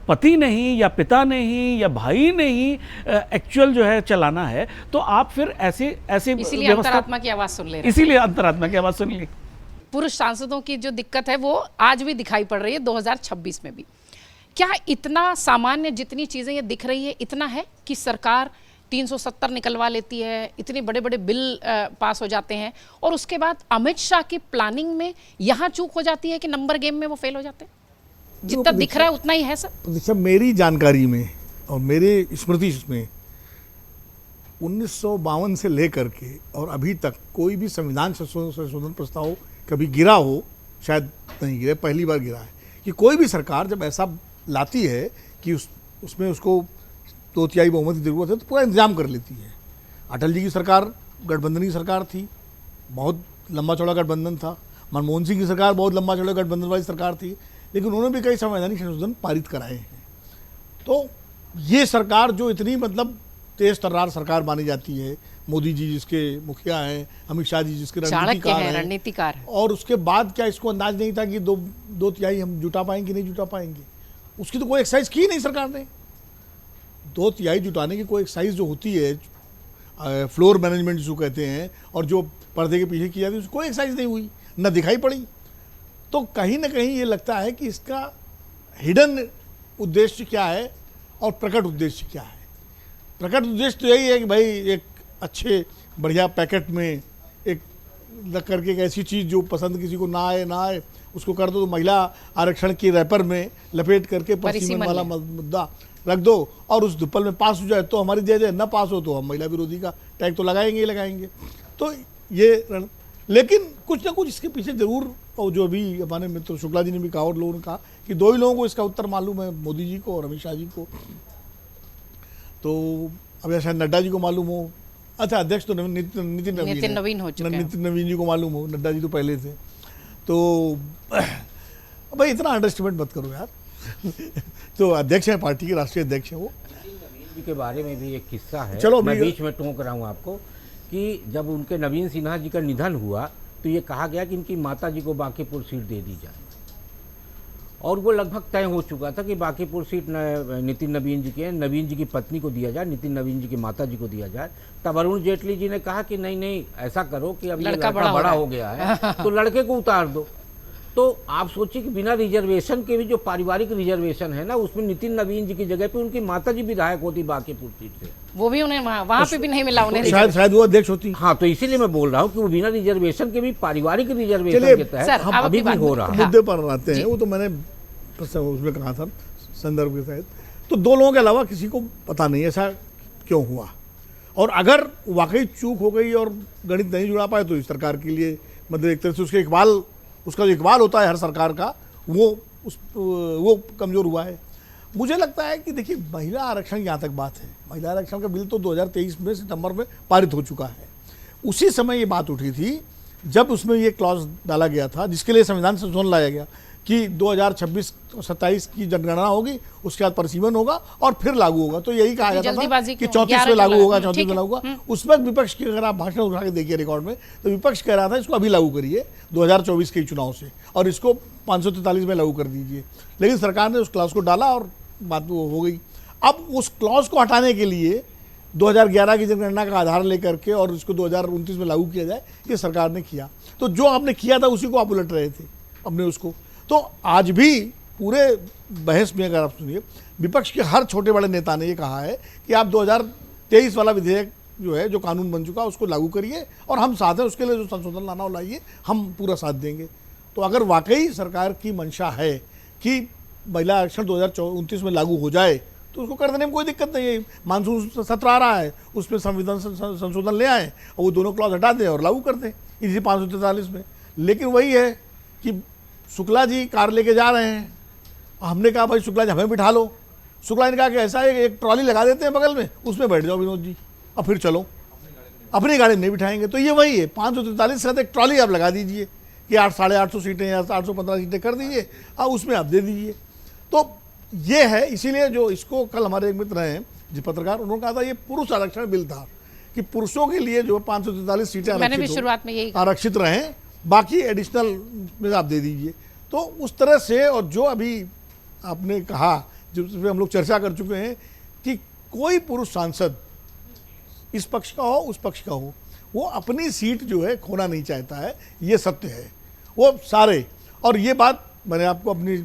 पति नहीं या पिता नहीं या भाई नहीं एक्चुअल जो है चलाना है, तो आप फिर ऐसे इसीलिए अंतरात्मा की आवाज सुन ले रहे हैं। इसीलिए अंतरात्मा की आवाज सुन ली। पुरुष सांसदों की जो दिक्कत है वो आज भी दिखाई पड़ रही है 2026 में भी। क्या इतना सामान्य जितनी चीजें ये दिख रही है, इतना है कि सरकार 370 निकलवा लेती है, इतने बड़े बड़े बिल पास हो जाते हैं, और उसके बाद अमित शाह की प्लानिंग में यहाँ चूक हो जाती है कि नंबर गेम में वो फेल हो जाते हैं? जितना दिख रहा है उतना ही है सर। देखिए, मेरी जानकारी में और मेरे स्मृति में 1952 से लेकर के और अभी तक कोई भी संविधान संशोधन प्रस्ताव कभी गिरा हो, शायद नहीं गिरा, पहली बार गिरा है कि कोई भी सरकार जब ऐसा लाती है कि उसमें उसको 2/3 बहुमत की जरूरत है तो पूरा इंतजाम कर लेती है। अटल जी की सरकार गठबंधन की सरकार थी, बहुत लंबा चौड़ा गठबंधन था। मनमोहन सिंह की सरकार बहुत लंबा चौड़ा गठबंधन वाली सरकार थी, लेकिन उन्होंने भी कई संवैधानिक संशोधन पारित कराए हैं। तो ये सरकार जो इतनी मतलब तेज तर्रार सरकार मानी जाती है, मोदी जी जिसके मुखिया हैं, अमित शाह जी जिसके रणनीतिकार हैं, और उसके बाद क्या इसको अंदाज नहीं था कि 2/3 हम जुटा पाएंगे नहीं जुटा पाएंगे? उसकी तो कोई एक्सरसाइज की नहीं सरकार ने। 2/3 जुटाने की कोई एक्सरसाइज जो होती है, फ्लोर मैनेजमेंट जिसको कहते हैं, और जो पर्दे के पीछे की जाती है, उसकी कोई एक्सरसाइज नहीं हुई, न दिखाई पड़ी। तो कहीं ना कहीं ये लगता है कि इसका हिडन उद्देश्य क्या है और प्रकट उद्देश्य क्या है। प्रकट उद्देश्य तो यही है कि भाई एक अच्छे बढ़िया पैकेट में एक लग करके एक ऐसी चीज़ जो पसंद किसी को ना आए उसको कर दो, तो महिला आरक्षण के रैपर में लपेट करके परिसीमन वाला मुद्दा रख दो और उस दुप्पल में पास हो जाए तो हमारी जय, न पास हो तो हम महिला विरोधी का टैग तो लगाएंगे ही लगाएंगे। तो ये लेकिन कुछ ना कुछ इसके पीछे जरूर, और जो अभी हमारे मित्र शुक्ला जी ने भी कहा और लोगों ने कहा कि 2 ही लोगों को इसका उत्तर मालूम है, मोदी जी को और अमित शाह जी को। तो अब शायद नड्डा जी को मालूम हो, अच्छा अध्यक्ष तो नितिन नवीन हो चुके हैं, नितिन नवीन जी को मालूम हो, नड्डा जी तो पहले थे। तो भाई इतना अंडरस्टिमेट मत करो यार। तो अध्यक्ष है पार्टी के, राष्ट्रीय अध्यक्ष है वो। नवीन जी के बारे में भी एक किस्सा है, चलो मैं बीच में टोक रहा हूँ आपको, कि जब उनके नवीन सिन्हा जी का निधन हुआ तो ये कहा गया कि इनकी माता जी को बांकीपुर सीट दे दी जाए, और वो लगभग तय हो चुका था कि बांकीपुर सीट नितिन नवीन जी के, नवीन जी की पत्नी को दिया जाए, नितिन नवीन जी की माता जी को दिया जाए। तब अरुण जेटली जी ने कहा कि नहीं ऐसा करो कि अब लड़का बड़ा हो गया है तो लड़के को उतार दो। तो आप सोचिए कि बिना रिजर्वेशन के भी जो पारिवारिक रिजर्वेशन है ना, उसमें नितिन नवीन जी की जगह पे उनकी माता जी विधायक होती बांकीपुर सीट से, वो भी उन्हें वहाँ पे भी नहीं मिला उन्हें, शायद वो अध्यक्ष होती। हाँ, तो इसीलिए मैं बोल रहा हूँ कि वो बिना रिजर्वेशन के भी पारिवारिक रिजर्वेशन के तहत अभी भी हो रहा है। मुद्दे पर आते हैं, वो तो मैंने उसमें कहा था संदर्भ के तहत, तो 2 लोगों के अलावा किसी को पता नहीं ऐसा क्यों हुआ, और अगर वाकई चूक हो गई और गणित नहीं जुड़ा पाए तो इस सरकार के लिए मतलब एक तरह से उसका जो इकबाल होता है हर सरकार का, वो कमज़ोर हुआ है। मुझे लगता है कि देखिए, महिला आरक्षण यहाँ तक बात है, महिला आरक्षण का बिल तो 2023 में सितंबर में पारित हो चुका है। उसी समय ये बात उठी थी जब उसमें ये क्लॉज डाला गया था जिसके लिए संविधान संशोधन लाया गया कि 2026-27 की जनगणना होगी, उसके बाद परिसीमन होगा और फिर लागू होगा। तो यही कहा जाता था कि 34 में लागू होगा, 34 में लागू होगा। उस वक्त विपक्ष की अगर आप भाषण उठा के देखिए रिकॉर्ड में, तो विपक्ष कह रहा था इसको अभी लागू करिए 2024 के चुनाव से और इसको 543 में लागू कर दीजिए। लेकिन सरकार ने उस क्लॉज को डाला और बात वो हो गई। अब उस क्लॉज को हटाने के लिए 2011 की जनगणना का आधार लेकर के और उसको 2029 में लागू किया जाए, ये सरकार ने किया। तो जो आपने किया था उसी को आप उलट रहे थे अपने उसको। तो आज भी पूरे बहस में अगर आप सुनिए, विपक्ष के हर छोटे बड़े नेता ने ये कहा है कि आप 2023 वाला विधेयक जो है, जो कानून बन चुका, उसको लागू करिए और हम साथ हैं, उसके लिए जो संशोधन लाना हो लाइए, हम पूरा साथ देंगे। तो अगर वाकई सरकार की मंशा है कि महिला आरक्षण 2029 में लागू हो जाए तो उसको कर देने में कोई दिक्कत नहीं है। मानसून सत्र आ रहा है, उसमें संविधान संशोधन ले आए और वो दोनों क्लॉज हटा दें और लागू कर दें इसी 543 में। लेकिन वही है कि शुक्ला जी कार लेके जा रहे हैं, हमने कहा भाई शुक्ला जी हमें बिठा लो। शुक्ला ने कहा कि ऐसा है एक ट्रॉली लगा देते हैं बगल में, उसमें बैठ जाओ विनोद जी और फिर चलो, अपनी गाड़ी नहीं बिठाएंगे। तो ये वही है, 543 से एक ट्रॉली आप लगा दीजिए कि 800-850 सीटें या 815 सीटें कर दीजिए और उसमें आप दे दीजिए। तो ये है, इसीलिए जो इसको कल हमारे एक मित्र हैं जी पत्रकार, उन्होंने कहा था ये पुरुष आरक्षण बिल था कि पुरुषों के लिए जो 543 सीटें मैंने भी शुरुआत में यही आरक्षित रहें, बाकी एडिशनल में आप दे दीजिए। तो उस तरह से, और जो अभी आपने कहा, जिस पर हम लोग चर्चा कर चुके हैं कि कोई पुरुष सांसद इस पक्ष का हो उस पक्ष का हो, वो अपनी सीट जो है खोना नहीं चाहता है, ये सत्य है वो सारे। और ये बात मैंने आपको अपनी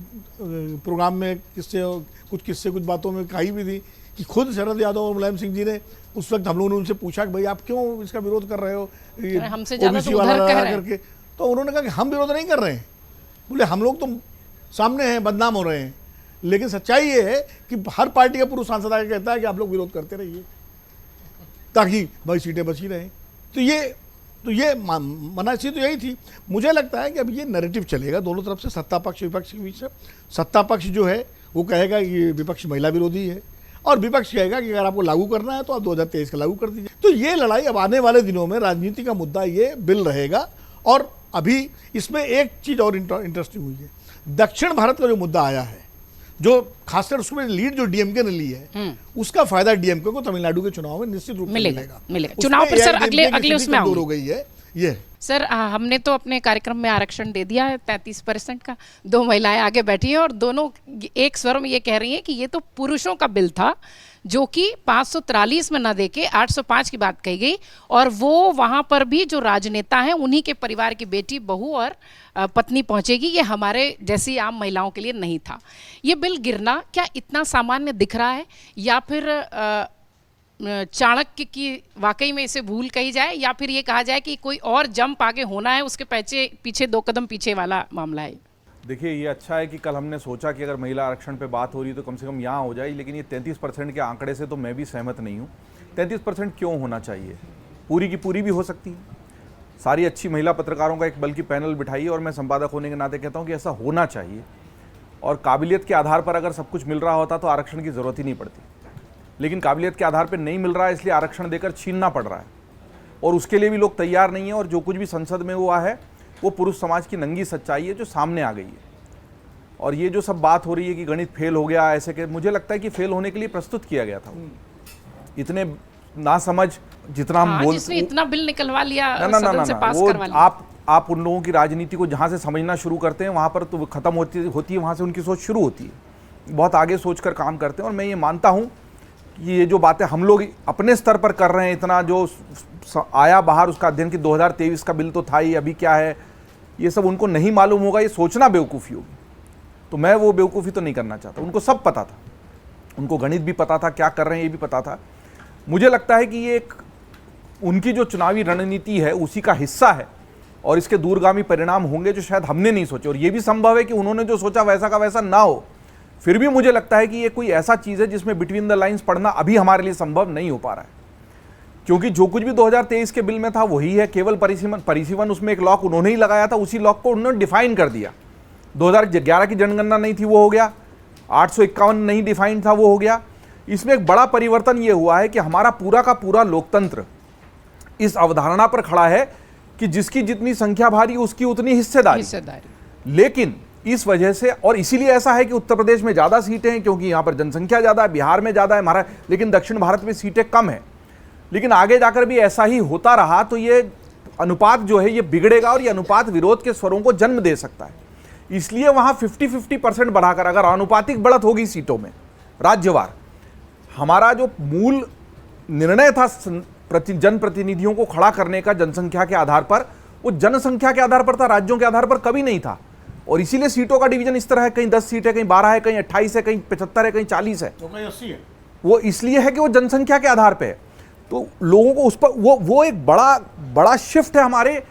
प्रोग्राम में कुछ बातों में कही भी थी कि खुद शरद यादव और मुलायम सिंह जी ने उस वक्त हम लोगों ने उनसे पूछा कि भाई आप क्यों इसका विरोध कर रहे हो, ओबीसी वाला लगा करके। तो उन्होंने कहा कि हम विरोध नहीं कर रहे हैं, बोले हम लोग तो सामने हैं, बदनाम हो रहे हैं। लेकिन सच्चाई ये है कि हर पार्टी का पुरुष सांसद आके कहता है कि आप लोग विरोध करते रहिए ताकि भाई सीटें बची रहें। तो ये मनासी तो यही थी। मुझे लगता है कि अब ये नैरेटिव चलेगा दोनों तरफ से, सत्ता पक्ष विपक्ष के बीच से। सत्ता पक्ष जो है वो कहेगा कि विपक्ष महिला विरोधी है और विपक्ष कहेगा कि अगर आपको लागू करना है तो आप 2023 का लागू कर दीजिए। तो ये लड़ाई अब आने वाले दिनों में राजनीति का मुद्दा ये बिल रहेगा। और अभी इसमें एक चीज़ और इंटरेस्टिंग हुई है, दक्षिण भारत का जो मुद्दा आया है, जो खासकर उसमें लीड जो डीएमके ने ली है, उसका फायदा डीएमके को तमिलनाडु के चुनाव में निश्चित रूप से मिलेगा। चुनाव पर सर अगले उसमें दूर हो गई है ये। सर हमने तो अपने कार्यक्रम में आरक्षण दे दिया है 33% का, 2 महिलाएं आगे बैठी हैं और दोनों एक स्वर में ये कह रही हैं कि ये तो पुरुषों का बिल था जो कि 543 में न देके 805 की बात कही गई, और वो वहां पर भी जो राजनेता हैं उन्हीं के परिवार की बेटी, बहू और पत्नी पहुंचेगी। ये हमारे जैसी आम महिलाओं के लिए नहीं था। ये बिल गिरना क्या इतना सामान्य दिख रहा है, या फिर चाणक्य की वाकई में इसे भूल कही जाए, या फिर ये कहा जाए कि कोई और जंप आगे होना है, उसके पीछे 2 कदम पीछे वाला मामला है? देखिए, ये अच्छा है कि कल हमने सोचा कि अगर महिला आरक्षण पे बात हो रही है तो कम से कम यहाँ हो जाए। लेकिन ये 33% के आंकड़े से तो मैं भी सहमत नहीं हूँ। 33% क्यों होना चाहिए? पूरी की पूरी भी हो सकती है। सारी अच्छी महिला पत्रकारों का एक बल्कि पैनल बिठाइए, और मैं संपादक होने के नाते कहता हूँ कि ऐसा होना चाहिए। और काबिलियत के आधार पर अगर सब कुछ मिल रहा होता तो आरक्षण की ज़रूरत ही नहीं पड़ती। लेकिन काबिलियत के आधार पर नहीं मिल रहा है, इसलिए आरक्षण देकर छीनना पड़ रहा है, और उसके लिए भी लोग तैयार नहीं है। और जो कुछ भी संसद में हुआ है वो पुरुष समाज की नंगी सच्चाई है जो सामने आ गई है। और ये जो सब बात हो रही है कि गणित फेल हो गया, ऐसे के, मुझे लगता है कि फेल होने के लिए प्रस्तुत किया गया था। इतने ना समझ जितना हम बोलते, इतना बिल निकलवा लिया, सदन से पास करवा लिया। आप उन लोगों की राजनीति को जहाँ से समझना शुरू करते हैं वहाँ पर तो खत्म होती है, वहाँ से उनकी सोच शुरू होती है। बहुत आगे सोचकर काम करते हैं। और मैं ये मानता हूँ कि ये जो बातें हम लोग अपने स्तर पर कर रहे हैं, इतना जो आया बाहर उसका अध्ययन कि 2023 का बिल तो था ही, अभी क्या है, ये सब उनको नहीं मालूम होगा, ये सोचना बेवकूफ़ी होगी। तो मैं वो बेवकूफ़ी तो नहीं करना चाहता। उनको सब पता था, उनको गणित भी पता था, क्या कर रहे हैं ये भी पता था। मुझे लगता है कि ये एक उनकी जो चुनावी रणनीति है उसी का हिस्सा है, और इसके दूरगामी परिणाम होंगे जो शायद हमने नहीं सोचे। और ये भी संभव है कि उन्होंने जो सोचा वैसा का वैसा ना हो। फिर भी मुझे लगता है कि ये कोई ऐसा चीज़ है जिसमें बिटवीन द लाइंस पढ़ना अभी हमारे लिए संभव नहीं हो पा रहा है, क्योंकि जो कुछ भी 2023 के बिल में था वही है। केवल परिसीमन उसमें एक लॉक उन्होंने ही लगाया था, उसी लॉक को उन्होंने डिफाइन कर दिया। 2011 की जनगणना नहीं थी, वो हो गया। 851 नहीं डिफाइन था, वो हो गया। इसमें एक बड़ा परिवर्तन ये हुआ है कि हमारा पूरा का पूरा लोकतंत्र इस अवधारणा पर खड़ा है कि जिसकी जितनी संख्या भारी उसकी उतनी हिस्सेदारी। लेकिन इस वजह से, और इसीलिए ऐसा है कि उत्तर प्रदेश में ज़्यादा सीटें हैं क्योंकि यहाँ पर जनसंख्या ज़्यादा है, बिहार में ज़्यादा है, लेकिन दक्षिण भारत में सीटें कम हैं। लेकिन आगे जाकर भी ऐसा ही होता रहा तो ये अनुपात जो है ये बिगड़ेगा और ये अनुपात विरोध के स्वरों को जन्म दे सकता है। इसलिए वहाँ 50-50% बढ़ाकर अगर आनुपातिक बढ़त होगी सीटों में राज्यवार, हमारा जो मूल निर्णय था जनप्रतिनिधियों को खड़ा करने का जनसंख्या के आधार पर, वो जनसंख्या के आधार पर था, राज्यों के आधार पर कभी नहीं था। और इसीलिए सीटों का डिवीजन इस तरह है, कहीं 10 सीट है, कहीं 12 है, कहीं 28 है, कहीं 75 है, कहीं 40 है, तो कहीं 80 है। वो इसलिए है कि वो जनसंख्या के आधार पे है। तो लोगों को उस पर वो एक बड़ा शिफ्ट है हमारे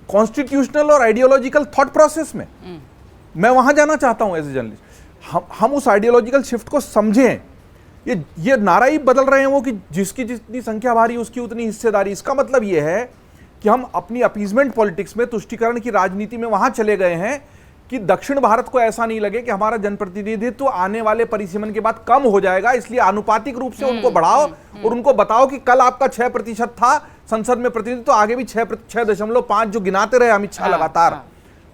कॉन्स्टिट्यूशनल और आइडियोलॉजिकल थॉट प्रोसेस में। मैं वहां जाना चाहता हूं एज ए जर्नलिस्ट। हम उस आइडियोलॉजिकल शिफ्ट को समझें। ये नारा ही बदल रहे हैं वो कि जिसकी जितनी संख्या भारी उसकी उतनी हिस्सेदारी। इसका मतलब ये है कि हम अपनी अपीजमेंट पॉलिटिक्स में, तुष्टीकरण की राजनीति में वहां चले गए हैं कि दक्षिण भारत को ऐसा नहीं लगे कि हमारा जनप्रतिनिधित्व आने वाले परिसीमन के बाद कम हो जाएगा, इसलिए आनुपातिक रूप से उनको बढ़ाओ और उनको बताओ कि कल आपका 6% था संसद में प्रतिनिधित्व, तो आगे भी 6.5 जो गिनाते रहे अमित शाह लगातार।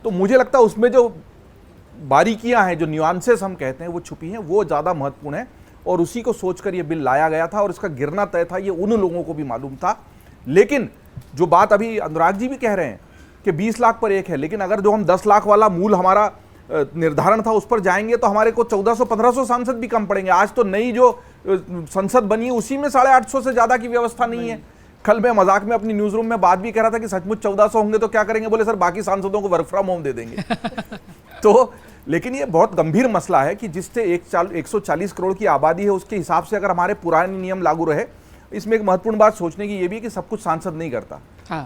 तो मुझे लगता है उसमें जो बारीकियां हैं, जो न्यूआंसेस हम कहते हैं वो छुपी हैं, वो ज्यादा महत्वपूर्ण है। और उसी को सोचकर ये बिल लाया गया था और इसका गिरना तय था, ये उन लोगों को भी मालूम था। लेकिन जो बात अभी अनुराग जी भी कह रहे हैं कि 20 लाख पर एक है, लेकिन अगर जो हम 10 लाख वाला मूल हमारा निर्धारण था उस पर जाएंगे तो हमारे को 1400-1500 सांसद भी कम पड़ेंगे। आज तो नई जो संसद बनी है उसी में 850 से ज्यादा की व्यवस्था नहीं है। कल मैं मजाक में अपनी न्यूज रूम में बात भी कह रहा था कि सचमुच 1400 होंगे तो क्या करेंगे, बोले सर बाकी सांसदों को वर्क फ्रॉम होम दे देंगे। तो लेकिन ये बहुत गंभीर मसला है कि जिससे 140 करोड़ की आबादी है उसके हिसाब से अगर हमारे पुराने नियम लागू रहे। इसमें एक महत्वपूर्ण बात सोचने की ये भी कि सब कुछ सांसद नहीं करता।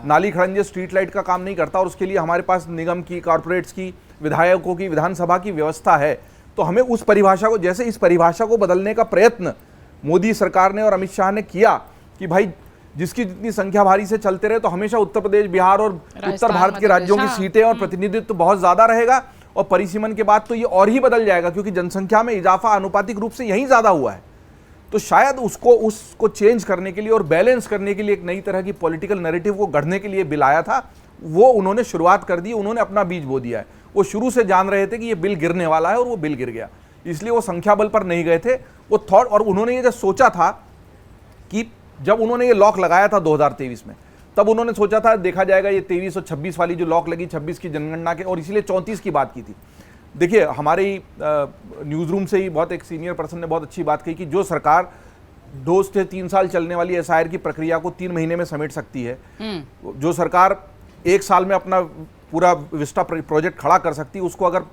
नाली खड़ंजे स्ट्रीट लाइट का काम नहीं करता और उसके लिए हमारे पास निगम की, कॉर्पोरेट्स की, विधायकों की, विधानसभा की व्यवस्था है। तो हमें उस परिभाषा को, जैसे इस परिभाषा को बदलने का प्रयत्न मोदी सरकार ने और अमित शाह ने किया कि भाई जिसकी जितनी संख्या भारी से चलते रहे, तो हमेशा उत्तर प्रदेश, बिहार और उत्तर भारत के राज्यों की सीटें और प्रतिनिधित्व बहुत ज्यादा रहेगा और परिसीमन के बाद तो ये और ही बदल जाएगा क्योंकि जनसंख्या में इजाफा आनुपातिक रूप से यही ज्यादा हुआ है। तो शायद उसको चेंज करने के लिए और बैलेंस करने के लिए एक नई तरह की पॉलिटिकल नैरेटिव को गढ़ने के लिए बिल आया था। वो उन्होंने शुरुआत कर दी, उन्होंने अपना बीज बो दिया है। वो शुरू से जान रहे थे कि ये बिल गिरने वाला है और वो बिल गिर गया, इसलिए वो संख्या बल पर नहीं गए थे। वो थॉट, और उन्होंने ये जब सोचा था कि जब उन्होंने ये लॉक लगाया था 2023 में, तब उन्होंने सोचा था देखा जाएगा ये 23 और 26 वाली जो लॉक लगी 26 की जनगणना के, और इसीलिए 34 की बात की थी। देखिए हमारे न्यूज़ रूम से ही बहुत एक सीनियर पर्सन ने बहुत अच्छी बात कही कि जो सरकार 2 से 3 साल चलने वाली एसआईआर की प्रक्रिया को 3 महीने में समेट सकती है, जो सरकार 1 साल में अपना पूरा विस्टा प्रोजेक्ट खड़ा कर सकती है, उसको अगर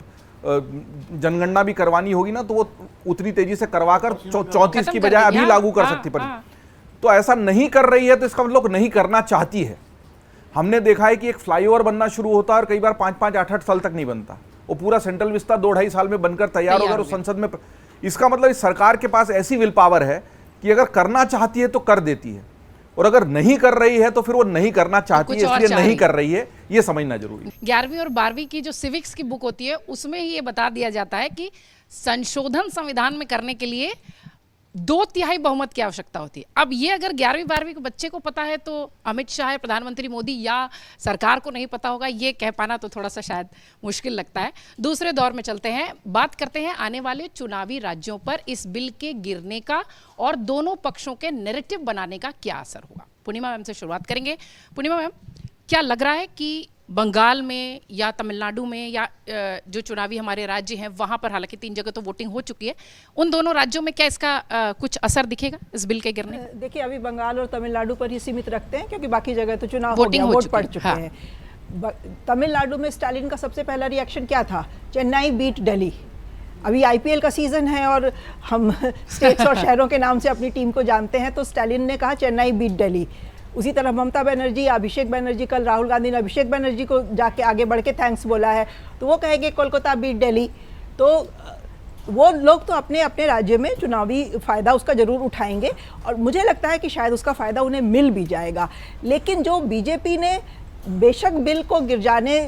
जनगणना भी करवानी होगी ना तो वो उतनी तेजी से करवाकर 34 की बजाय अभी लागू कर सकती है। तो ऐसा नहीं कर रही है तो इसका मतलब नहीं करना चाहती है। हमने देखा है कि एक फ्लाईओवर बनना शुरू होता है और कई बार 5-5, 8-8 साल तक नहीं बनता, वो पूरा सेंट्रल विस्ता 2-2.5 साल में बनकर तैयार होकर उस संसद में। इसका मतलब इस सरकार के पास ऐसी विल पावर है कि अगर करना चाहती है तो कर देती है, और अगर नहीं कर रही है तो फिर वो नहीं करना चाहती है, इसलिए नहीं कर रही है, ये समझना जरूरी है। 11वीं और 12वीं की जो सिविक्स की बुक होती है उसमें ही ये बता दिया जाता है कि संशोधन संविधान में करने के लिए 2/3 बहुमत की आवश्यकता होती है। अब ये अगर 11वीं 12वीं के बच्चे को पता है तो अमित शाह, प्रधानमंत्री मोदी या सरकार को नहीं पता होगा, ये कह पाना तो थोड़ा सा शायद मुश्किल लगता है। दूसरे दौर में चलते हैं, बात करते हैं आने वाले चुनावी राज्यों पर इस बिल के गिरने का और दोनों पक्षों के नैरेटिव बनाने का क्या असर होगा। पूर्णिमा मैम से शुरुआत करेंगे। पूर्णिमा मैम, क्या लग रहा है कि बंगाल में या तमिलनाडु में या जो चुनावी हमारे राज्य हैं वहां पर, हालांकि 3 जगह तो वोटिंग हो चुकी है, उन दोनों राज्यों में क्या इसका कुछ असर दिखेगा इस बिल के गिरने? देखिए अभी बंगाल और तमिलनाडु पर ही सीमित रखते हैं क्योंकि बाकी जगह तो चुनाव हो गया, वोट पड़ चुके हैं। तमिलनाडु में स्टालिन का सबसे पहला रिएक्शन क्या था? चेन्नई बीट दिल्ली। अभी आईपीएल का सीजन है और हम स्टेट्स और शहरों के नाम से अपनी टीम को जानते हैं, तो स्टालिन ने कहा चेन्नई बीट दिल्ली। उसी तरह ममता बनर्जी, अभिषेक बनर्जी, कल राहुल गांधी ने अभिषेक बनर्जी को जाके आगे बढ़ के थैंक्स बोला है, तो वो कहेंगे कोलकाता बीट दिल्ली। तो वो लोग तो अपने अपने राज्य में चुनावी फ़ायदा उसका ज़रूर उठाएंगे और मुझे लगता है कि शायद उसका फ़ायदा उन्हें मिल भी जाएगा। लेकिन जो बीजेपी ने बेशक बिल को गिरजाने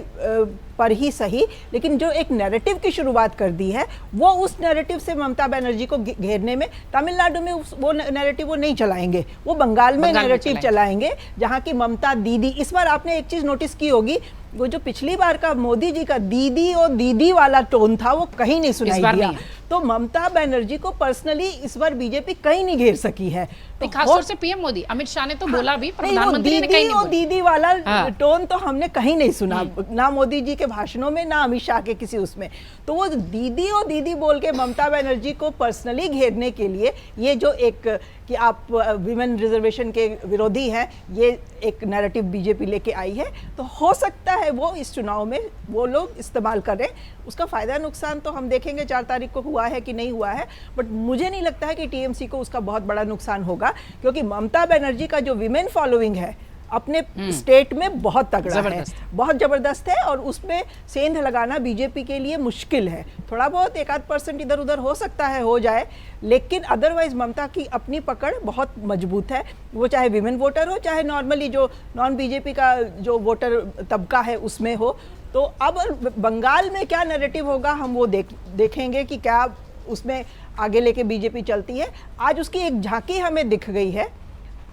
पर ही सही, लेकिन जो एक नैरेटिव की शुरुआत कर दी है वो उस नैरेटिव से ममता बनर्जी को घेरने में, तमिलनाडु में वो नैरेटिव वो नहीं चलाएंगे, वो बंगाल में नैरेटिव चलाएंगे जहां की ममता दीदी। इस बार आपने एक चीज़ नोटिस की होगी वो जो पिछली बार का मोदी जी का दीदी और दीदी वाला टोन था वो कहीं नहीं सुनाई दिया। तो ममता बनर्जी को पर्सनली इस बार बीजेपी कहीं नहीं घेर सकी है। तो खासतौर से पीएम मोदी, अमित शाह ने तो बोला भी, प्रधानमंत्री ने कहीं नहीं बोला। दीदी वाला टोन तो हमने कहीं नहीं सुना, ना मोदी जी के भाषणों में, ना अमित शाह के किसी उसमें। तो वो दीदी और दीदी बोल के ममता बनर्जी को पर्सनली घेरने के लिए ये जो एक कि आप विमेन रिजर्वेशन के विरोधी हैं, ये एक नैरेटिव बीजेपी लेके आई है। तो हो सकता है वो इस चुनाव में वो लोग इस्तेमाल करें। उसका फायदा नुकसान तो हम देखेंगे 4 तारीख को हुआ है कि नहीं हुआ है, बट मुझे नहीं लगता है कि टीएमसी को उसका बहुत बड़ा नुकसान होगा, क्योंकि ममता बनर्जी का जो विमेन फॉलोइंग है अपने स्टेट में बहुत तगड़ा है, बहुत जबरदस्त है, और उसमें सेंध लगाना बीजेपी के लिए मुश्किल है। थोड़ा बहुत 1-8% इधर उधर हो सकता है, हो जाए, लेकिन अदरवाइज ममता की अपनी पकड़ बहुत मजबूत है। वो चाहे विमेन वोटर हो, चाहे नॉर्मली जो नॉन बीजेपी का जो वोटर तबका है उसमें हो। तो अब बंगाल में क्या नैरेटिव होगा हम वो देखेंगे कि क्या उसमें आगे लेके बीजेपी चलती है। आज उसकी एक झांकी हमें दिख गई है।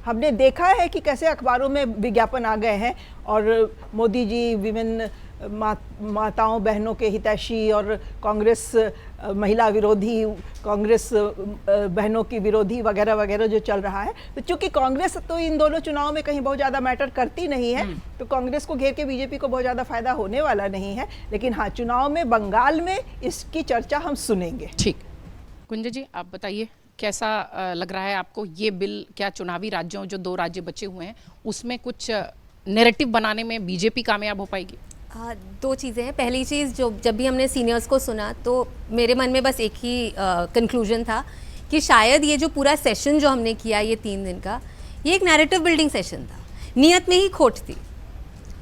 हमने देखा है कि कैसे अखबारों में विज्ञापन आ गए हैं और मोदी जी विमेन माताओं बहनों के हितैषी और कांग्रेस महिला विरोधी, कांग्रेस बहनों की विरोधी वगैरह वगैरह जो चल रहा है। तो चूंकि कांग्रेस तो इन दोनों चुनाव में कहीं बहुत ज़्यादा मैटर करती नहीं है, तो कांग्रेस को घेर के बीजेपी को बहुत ज़्यादा फायदा होने वाला नहीं है। लेकिन हाँ, चुनाव में बंगाल में इसकी चर्चा हम सुनेंगे। ठीक, कुंज जी आप बताइए कैसा लग रहा है आपको ये बिल? क्या चुनावी राज्यों जो 2 राज्य बचे हुए हैं उसमें कुछ नैरेटिव बनाने में बीजेपी कामयाब हो पाएगी? 2 चीज़ें हैं। पहली चीज़, जो जब भी हमने सीनियर्स को सुना तो मेरे मन में बस एक ही कंक्लूजन था कि शायद ये जो पूरा सेशन जो हमने किया ये 3 दिन का, ये एक नैरेटिव बिल्डिंग सेशन था। नियत में ही खोट थी,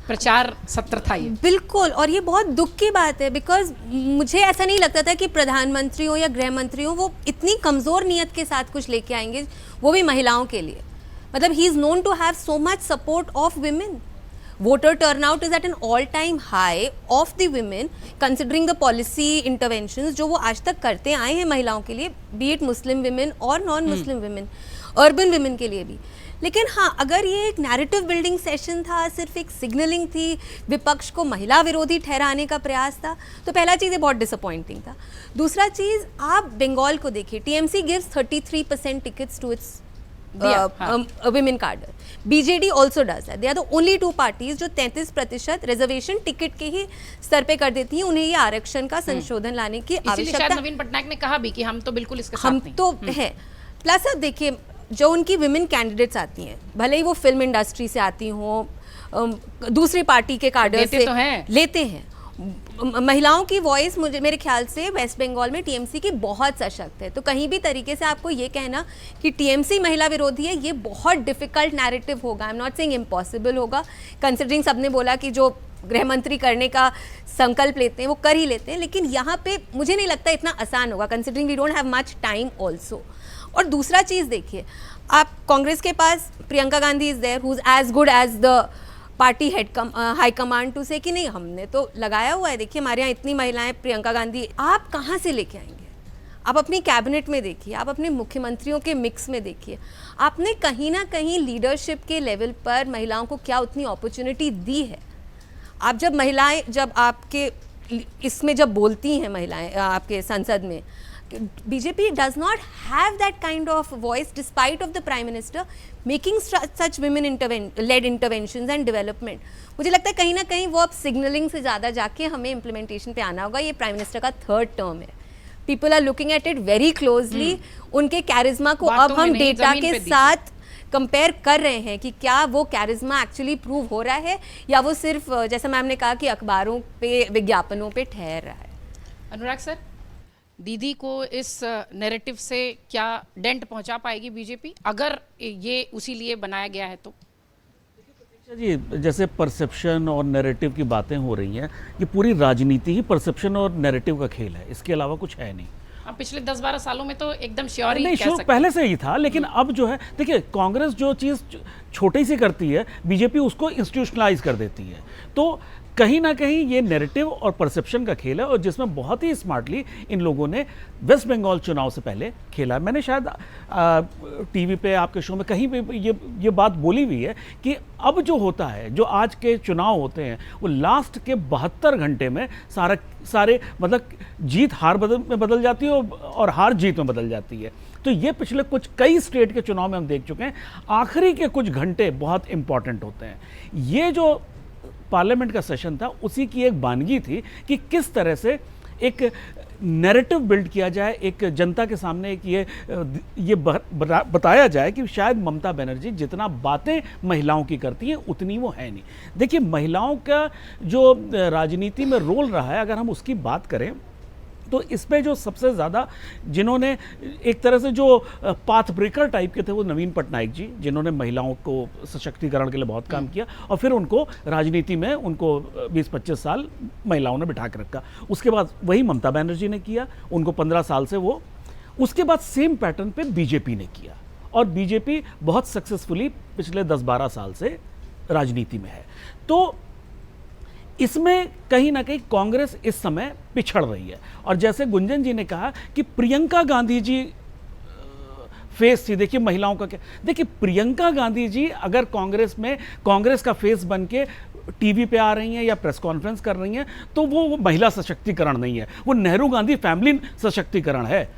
प्रचार सत्र था ये। बिल्कुल, और ये बहुत दुख की बात है, बिकॉज मुझे ऐसा नहीं लगता था कि प्रधानमंत्री हो या गृह मंत्री हो वो इतनी कमज़ोर नियत के साथ कुछ लेके आएंगे, वो भी महिलाओं के लिए। मतलब he is known to have so much support of women. Voter turnout is at an all time high of the women, considering the policy interventions जो वो आज तक करते आए हैं महिलाओं के लिए, बी इट मुस्लिम विमेन और non Muslim women, urban women के लिए भी। लेकिन हाँ, अगर ये एक नैरेटिव बिल्डिंग सेशन था, सिर्फ एक सिग्नलिंग थी, विपक्ष को महिला विरोधी ठहराने का प्रयास था, तो पहला चीज़ ये बहुत डिसअपॉइंटिंग था। दूसरा चीज़, आप बंगाल को देखिए, TMC gives 33% tickets to its women cadre. BJD also does that. They are the only 2 parties जो 33% रिजर्वेशन टिकट के ही स्तर पे कर देती हैं। उन्हें ये आरक्षण का संशोधन लाने की आवश्यकता। शायद नवीन पटनायक ने कहा भी कि हम तो बिल्कुल इसके साथ हम तो है। प्लस अब देखिए, जो उनकी विमेन कैंडिडेट्स आती हैं, भले ही वो फिल्म इंडस्ट्री से आती हों, दूसरी पार्टी के कार्डर से लेते हैं, महिलाओं की वॉइस मुझे मेरे ख्याल से वेस्ट बंगाल में टीएमसी की बहुत सशक्त है। तो कहीं भी तरीके से आपको ये कहना कि टीएमसी महिला विरोधी है, ये बहुत डिफिकल्ट नैरेटिव होगा। I am not saying impossible होगा, कंसिडरिंग सबने बोला कि जो गृह मंत्री करने का संकल्प लेते हैं वो कर ही लेते हैं, लेकिन यहाँ पे मुझे नहीं लगता इतना आसान होगा, considering we don't have much time also. और दूसरा चीज़ देखिए, आप कांग्रेस के पास Priyanka Gandhi is there who is as good as the party head high command to say कि नहीं हमने तो लगाया हुआ है। देखिए हमारे यहाँ इतनी महिलाएं, प्रियंका गांधी, आप कहाँ से लेके आएंगे? आप अपनी कैबिनेट में देखिए, आप अपने मुख्यमंत्रियों के मिक्स में देखिए, आपने कहीं ना कहीं लीडरशिप के लेवल पर महिलाओं को क्या उतनी अपॉर्चुनिटी दी है? आप जब महिलाएं, जब आपके इसमें जब बोलती हैं महिलाएं आपके संसद में, BJP does not have that kind of voice despite of the Prime Minister making such women led interventions and development. मुझे लगता है कहीं ना कहीं वो अब सिग्नलिंग से ज़्यादा जाके हमें इम्प्लीमेंटेशन पे आना होगा। ये प्राइम मिनिस्टर का 3rd टर्म है, people are looking at it very closely. उनके कैरिज्मा को अब हम डेटा के साथ कंपेयर कर रहे हैं कि क्या वो कैरिज्मा एक्चुअली प्रूव हो रहा है या वो सिर्फ जैसा मैम ने कहा कि अखबारों पे, विज्ञापनों पे ठहर रहा है। अनुराग सर, दीदी को इस नैरेटिव से क्या डेंट पहुंचा पाएगी बीजेपी, अगर ये उसी लिए बनाया गया है तो? जी, जैसे परसेप्शन और नैरेटिव की बातें हो रही हैं, ये पूरी राजनीति ही परसेप्शन और नैरेटिव का खेल है, इसके अलावा कुछ है नहीं। अब पिछले 10-12 सालों में तो एकदम श्योर ही नहीं, कह सकते पहले से ही था, लेकिन अब जो है देखिए, कांग्रेस जो चीज़ छोटी सी करती है, बीजेपी उसको इंस्टीट्यूशनलाइज कर देती है। तो कहीं ना कहीं ये नैरेटिव और परसेप्शन का खेल है, और जिसमें बहुत ही स्मार्टली इन लोगों ने वेस्ट बंगाल चुनाव से पहले खेला। मैंने शायद टीवी पे आपके शो में कहीं पे ये बात बोली हुई है कि अब जो होता है, जो आज के चुनाव होते हैं, वो लास्ट के 72 घंटे में सारे मतलब जीत हार में बदल जाती है और हार जीत में बदल जाती है। तो ये पिछले कई स्टेट के चुनाव में हम देख चुके हैं, आखिरी के कुछ घंटे बहुत इंपॉर्टेंट होते हैं। ये जो पार्लियामेंट का सेशन था, उसी की एक वानगी थी कि किस तरह से एक नैरेटिव बिल्ड किया जाए, एक जनता के सामने एक ये बताया जाए कि शायद ममता बनर्जी जितना बातें महिलाओं की करती हैं उतनी वो है नहीं। देखिए, महिलाओं का जो राजनीति में रोल रहा है, अगर हम उसकी बात करें तो इस पे जो सबसे ज़्यादा जिन्होंने एक तरह से जो पाथ ब्रेकर टाइप के थे, वो नवीन पटनायक जी, जिन्होंने महिलाओं को सशक्तिकरण के लिए बहुत काम किया और फिर उनको राजनीति में उनको 20-25 साल महिलाओं ने बिठा के रखा। उसके बाद वही ममता बनर्जी ने किया, उनको 15 साल से वो, उसके बाद सेम पैटर्न पे बीजेपी ने किया, और बीजेपी बहुत सक्सेसफुली पिछले 10-12 साल से राजनीति में है। तो इसमें कहीं ना कहीं कांग्रेस इस समय पिछड़ रही है। और जैसे गुंजन जी ने कहा कि प्रियंका गांधी जी फेस थी, देखिए महिलाओं का क्या, देखिए प्रियंका गांधी जी अगर कांग्रेस का फेस बन के टीवी पे आ रही हैं या प्रेस कॉन्फ्रेंस कर रही हैं, तो वो महिला सशक्तिकरण नहीं है, वो नेहरू गांधी फैमिली सशक्तिकरण है।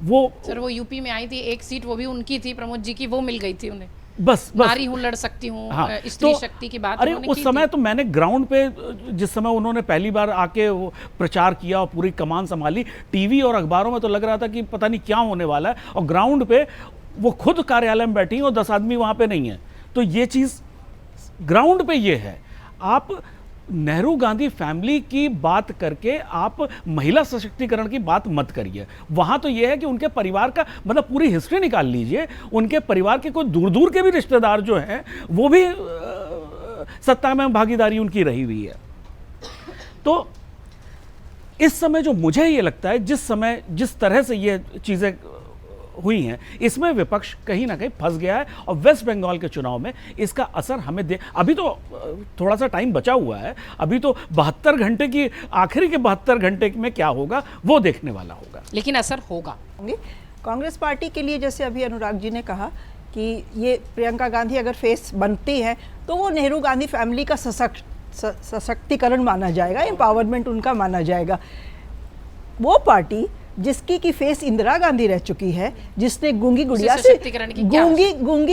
वो सर वो यूपी में आई थी, एक सीट वो भी उनकी थी, प्रमोद जी की, वो मिल गई थी उन्हें। बस नारी हूं, लड़ सकती हूं, हाँ, स्त्री तो, शक्ति की बात अरे उस समय तो मैंने ग्राउंड पे, जिस समय उन्होंने पहली बार आके वो प्रचार किया और पूरी कमान संभाली, टीवी और अखबारों में तो लग रहा था कि पता नहीं क्या होने वाला है, और ग्राउंड पे वो खुद कार्यालय में बैठी और 10 आदमी वहां पे नहीं है। तो ये चीज ग्राउंड पे ये है। आप नेहरू गांधी फैमिली की बात करके आप महिला सशक्तिकरण की बात मत करिए। वहां तो यह है कि उनके परिवार का मतलब पूरी हिस्ट्री निकाल लीजिए, उनके परिवार के कोई दूर दूर के भी रिश्तेदार जो हैं वो भी सत्ता में भागीदारी उनकी रही हुई है। तो इस समय जो मुझे ये लगता है, जिस तरह से ये चीजें हुई हैं, इसमें विपक्ष कहीं ना कहीं फंस गया है, और वेस्ट बंगाल के चुनाव में इसका असर हमें अभी तो थोड़ा सा टाइम बचा हुआ है, अभी तो 72 घंटे की, आखिरी के 72 घंटे में क्या होगा वो देखने वाला होगा, लेकिन असर होगा। कांग्रेस पार्टी के लिए, जैसे अभी अनुराग जी ने कहा कि ये प्रियंका गांधी अगर फेस बनती है तो वो नेहरू गांधी फैमिली का सशक्तिकरण माना जाएगा, एम्पावरमेंट उनका माना जाएगा। वो पार्टी जिसकी की फेस इंदिरा गांधी रह चुकी है, जिसने गूंगी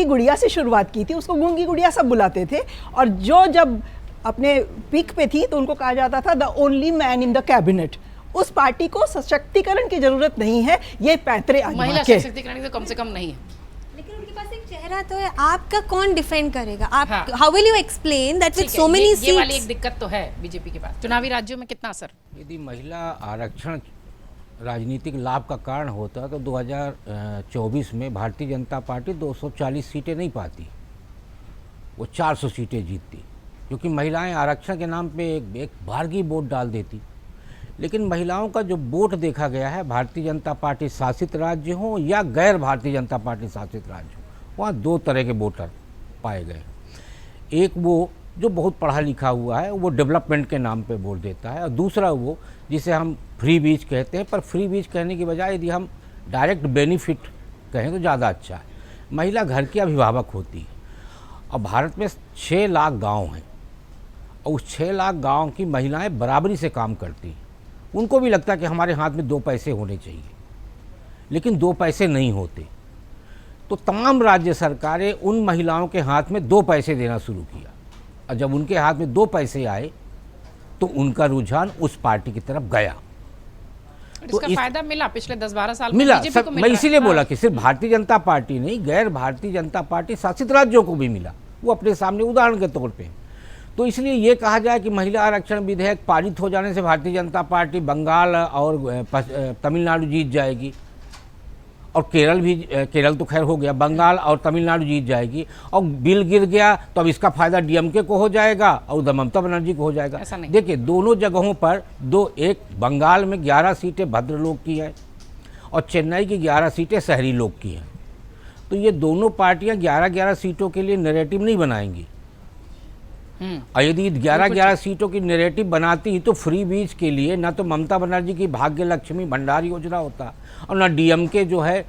गुड़िया से शुरुआत की थी, उसको गूंगी गुड़िया सब बुलाते थे, और जब अपने पीक पे थी तो उनको कहा जाता था the only man in the cabinet. उस पार्टी को सशक्तिकरण की जरूरत नहीं है, ये पैतरे महिला सशक्तिकरण तो कम से कम नहीं है, लेकिन उनके पास एक चेहरा तो है। आपका कौन डिफेंड करेगा? आप how will you explain that with so many seats? ये वाली एक दिक्कत तो है बीजेपी के पास। चुनावी राज्यों में कितना असर? यदि महिला आरक्षण राजनीतिक लाभ का कारण होता तो 2024 में भारतीय जनता पार्टी 240 सीटें नहीं पाती, वो 400 सीटें जीतती, क्योंकि महिलाएं आरक्षण के नाम पे एक बारगी वोट डाल देती। लेकिन महिलाओं का जो वोट देखा गया है, भारतीय जनता पार्टी शासित राज्य हो या गैर भारतीय जनता पार्टी शासित राज्य हो, वहाँ 2 तरह के वोटर पाए गए। एक वो जो बहुत पढ़ा लिखा हुआ है, वो डेवलपमेंट के नाम पे वोट देता है, और दूसरा वो जिसे हम फ्री बीज कहते हैं, पर फ्री बीज कहने की बजाय यदि हम डायरेक्ट बेनिफिट कहें तो ज़्यादा अच्छा है। महिला घर की अभिभावक होती है, और भारत में 6 लाख गांव हैं, और उस 6 लाख गांव की महिलाएं बराबरी से काम करती हैं। उनको भी लगता है कि हमारे हाथ में 2 पैसे होने चाहिए, लेकिन 2 पैसे नहीं होते। तो तमाम राज्य सरकारें उन महिलाओं के हाथ में 2 पैसे देना शुरू किया, और जब उनके हाथ में 2 पैसे आए तो उनका रुझान उस पार्टी की तरफ गया। तो इसका फायदा मिला पिछले 10-12 साल में मिला। बीजेपी को मिल मैं इसीलिए रहा है। बोला कि सिर्फ भारतीय जनता पार्टी नहीं, गैर भारतीय जनता पार्टी शासित राज्यों को भी मिला, वो अपने सामने उदाहरण के तौर पे। तो इसलिए ये कहा जाए कि महिला आरक्षण विधेयक पारित हो जाने से भारतीय जनता पार्टी बंगाल और तमिलनाडु जीत जाएगी, और केरल तो खैर हो गया, बंगाल और तमिलनाडु जीत जाएगी, और बिल गिर गया तो अब इसका फायदा डीएमके को हो जाएगा और उधर ममता बनर्जी को हो जाएगा। देखिए, दोनों जगहों पर एक बंगाल में 11 सीटें भद्र लोग की हैं और चेन्नई की 11 सीटें शहरी लोग की हैं। तो ये दोनों पार्टियां 11-11 सीटों के लिए नैरेटिव नहीं बनाएंगी, और यदि 11-11 सीटों की नैरेटिव बनाती तो फ्री बीच के लिए ना तो ममता बनर्जी की भाग्य लक्ष्मी भंडार योजना होता और ना डीएमके जो है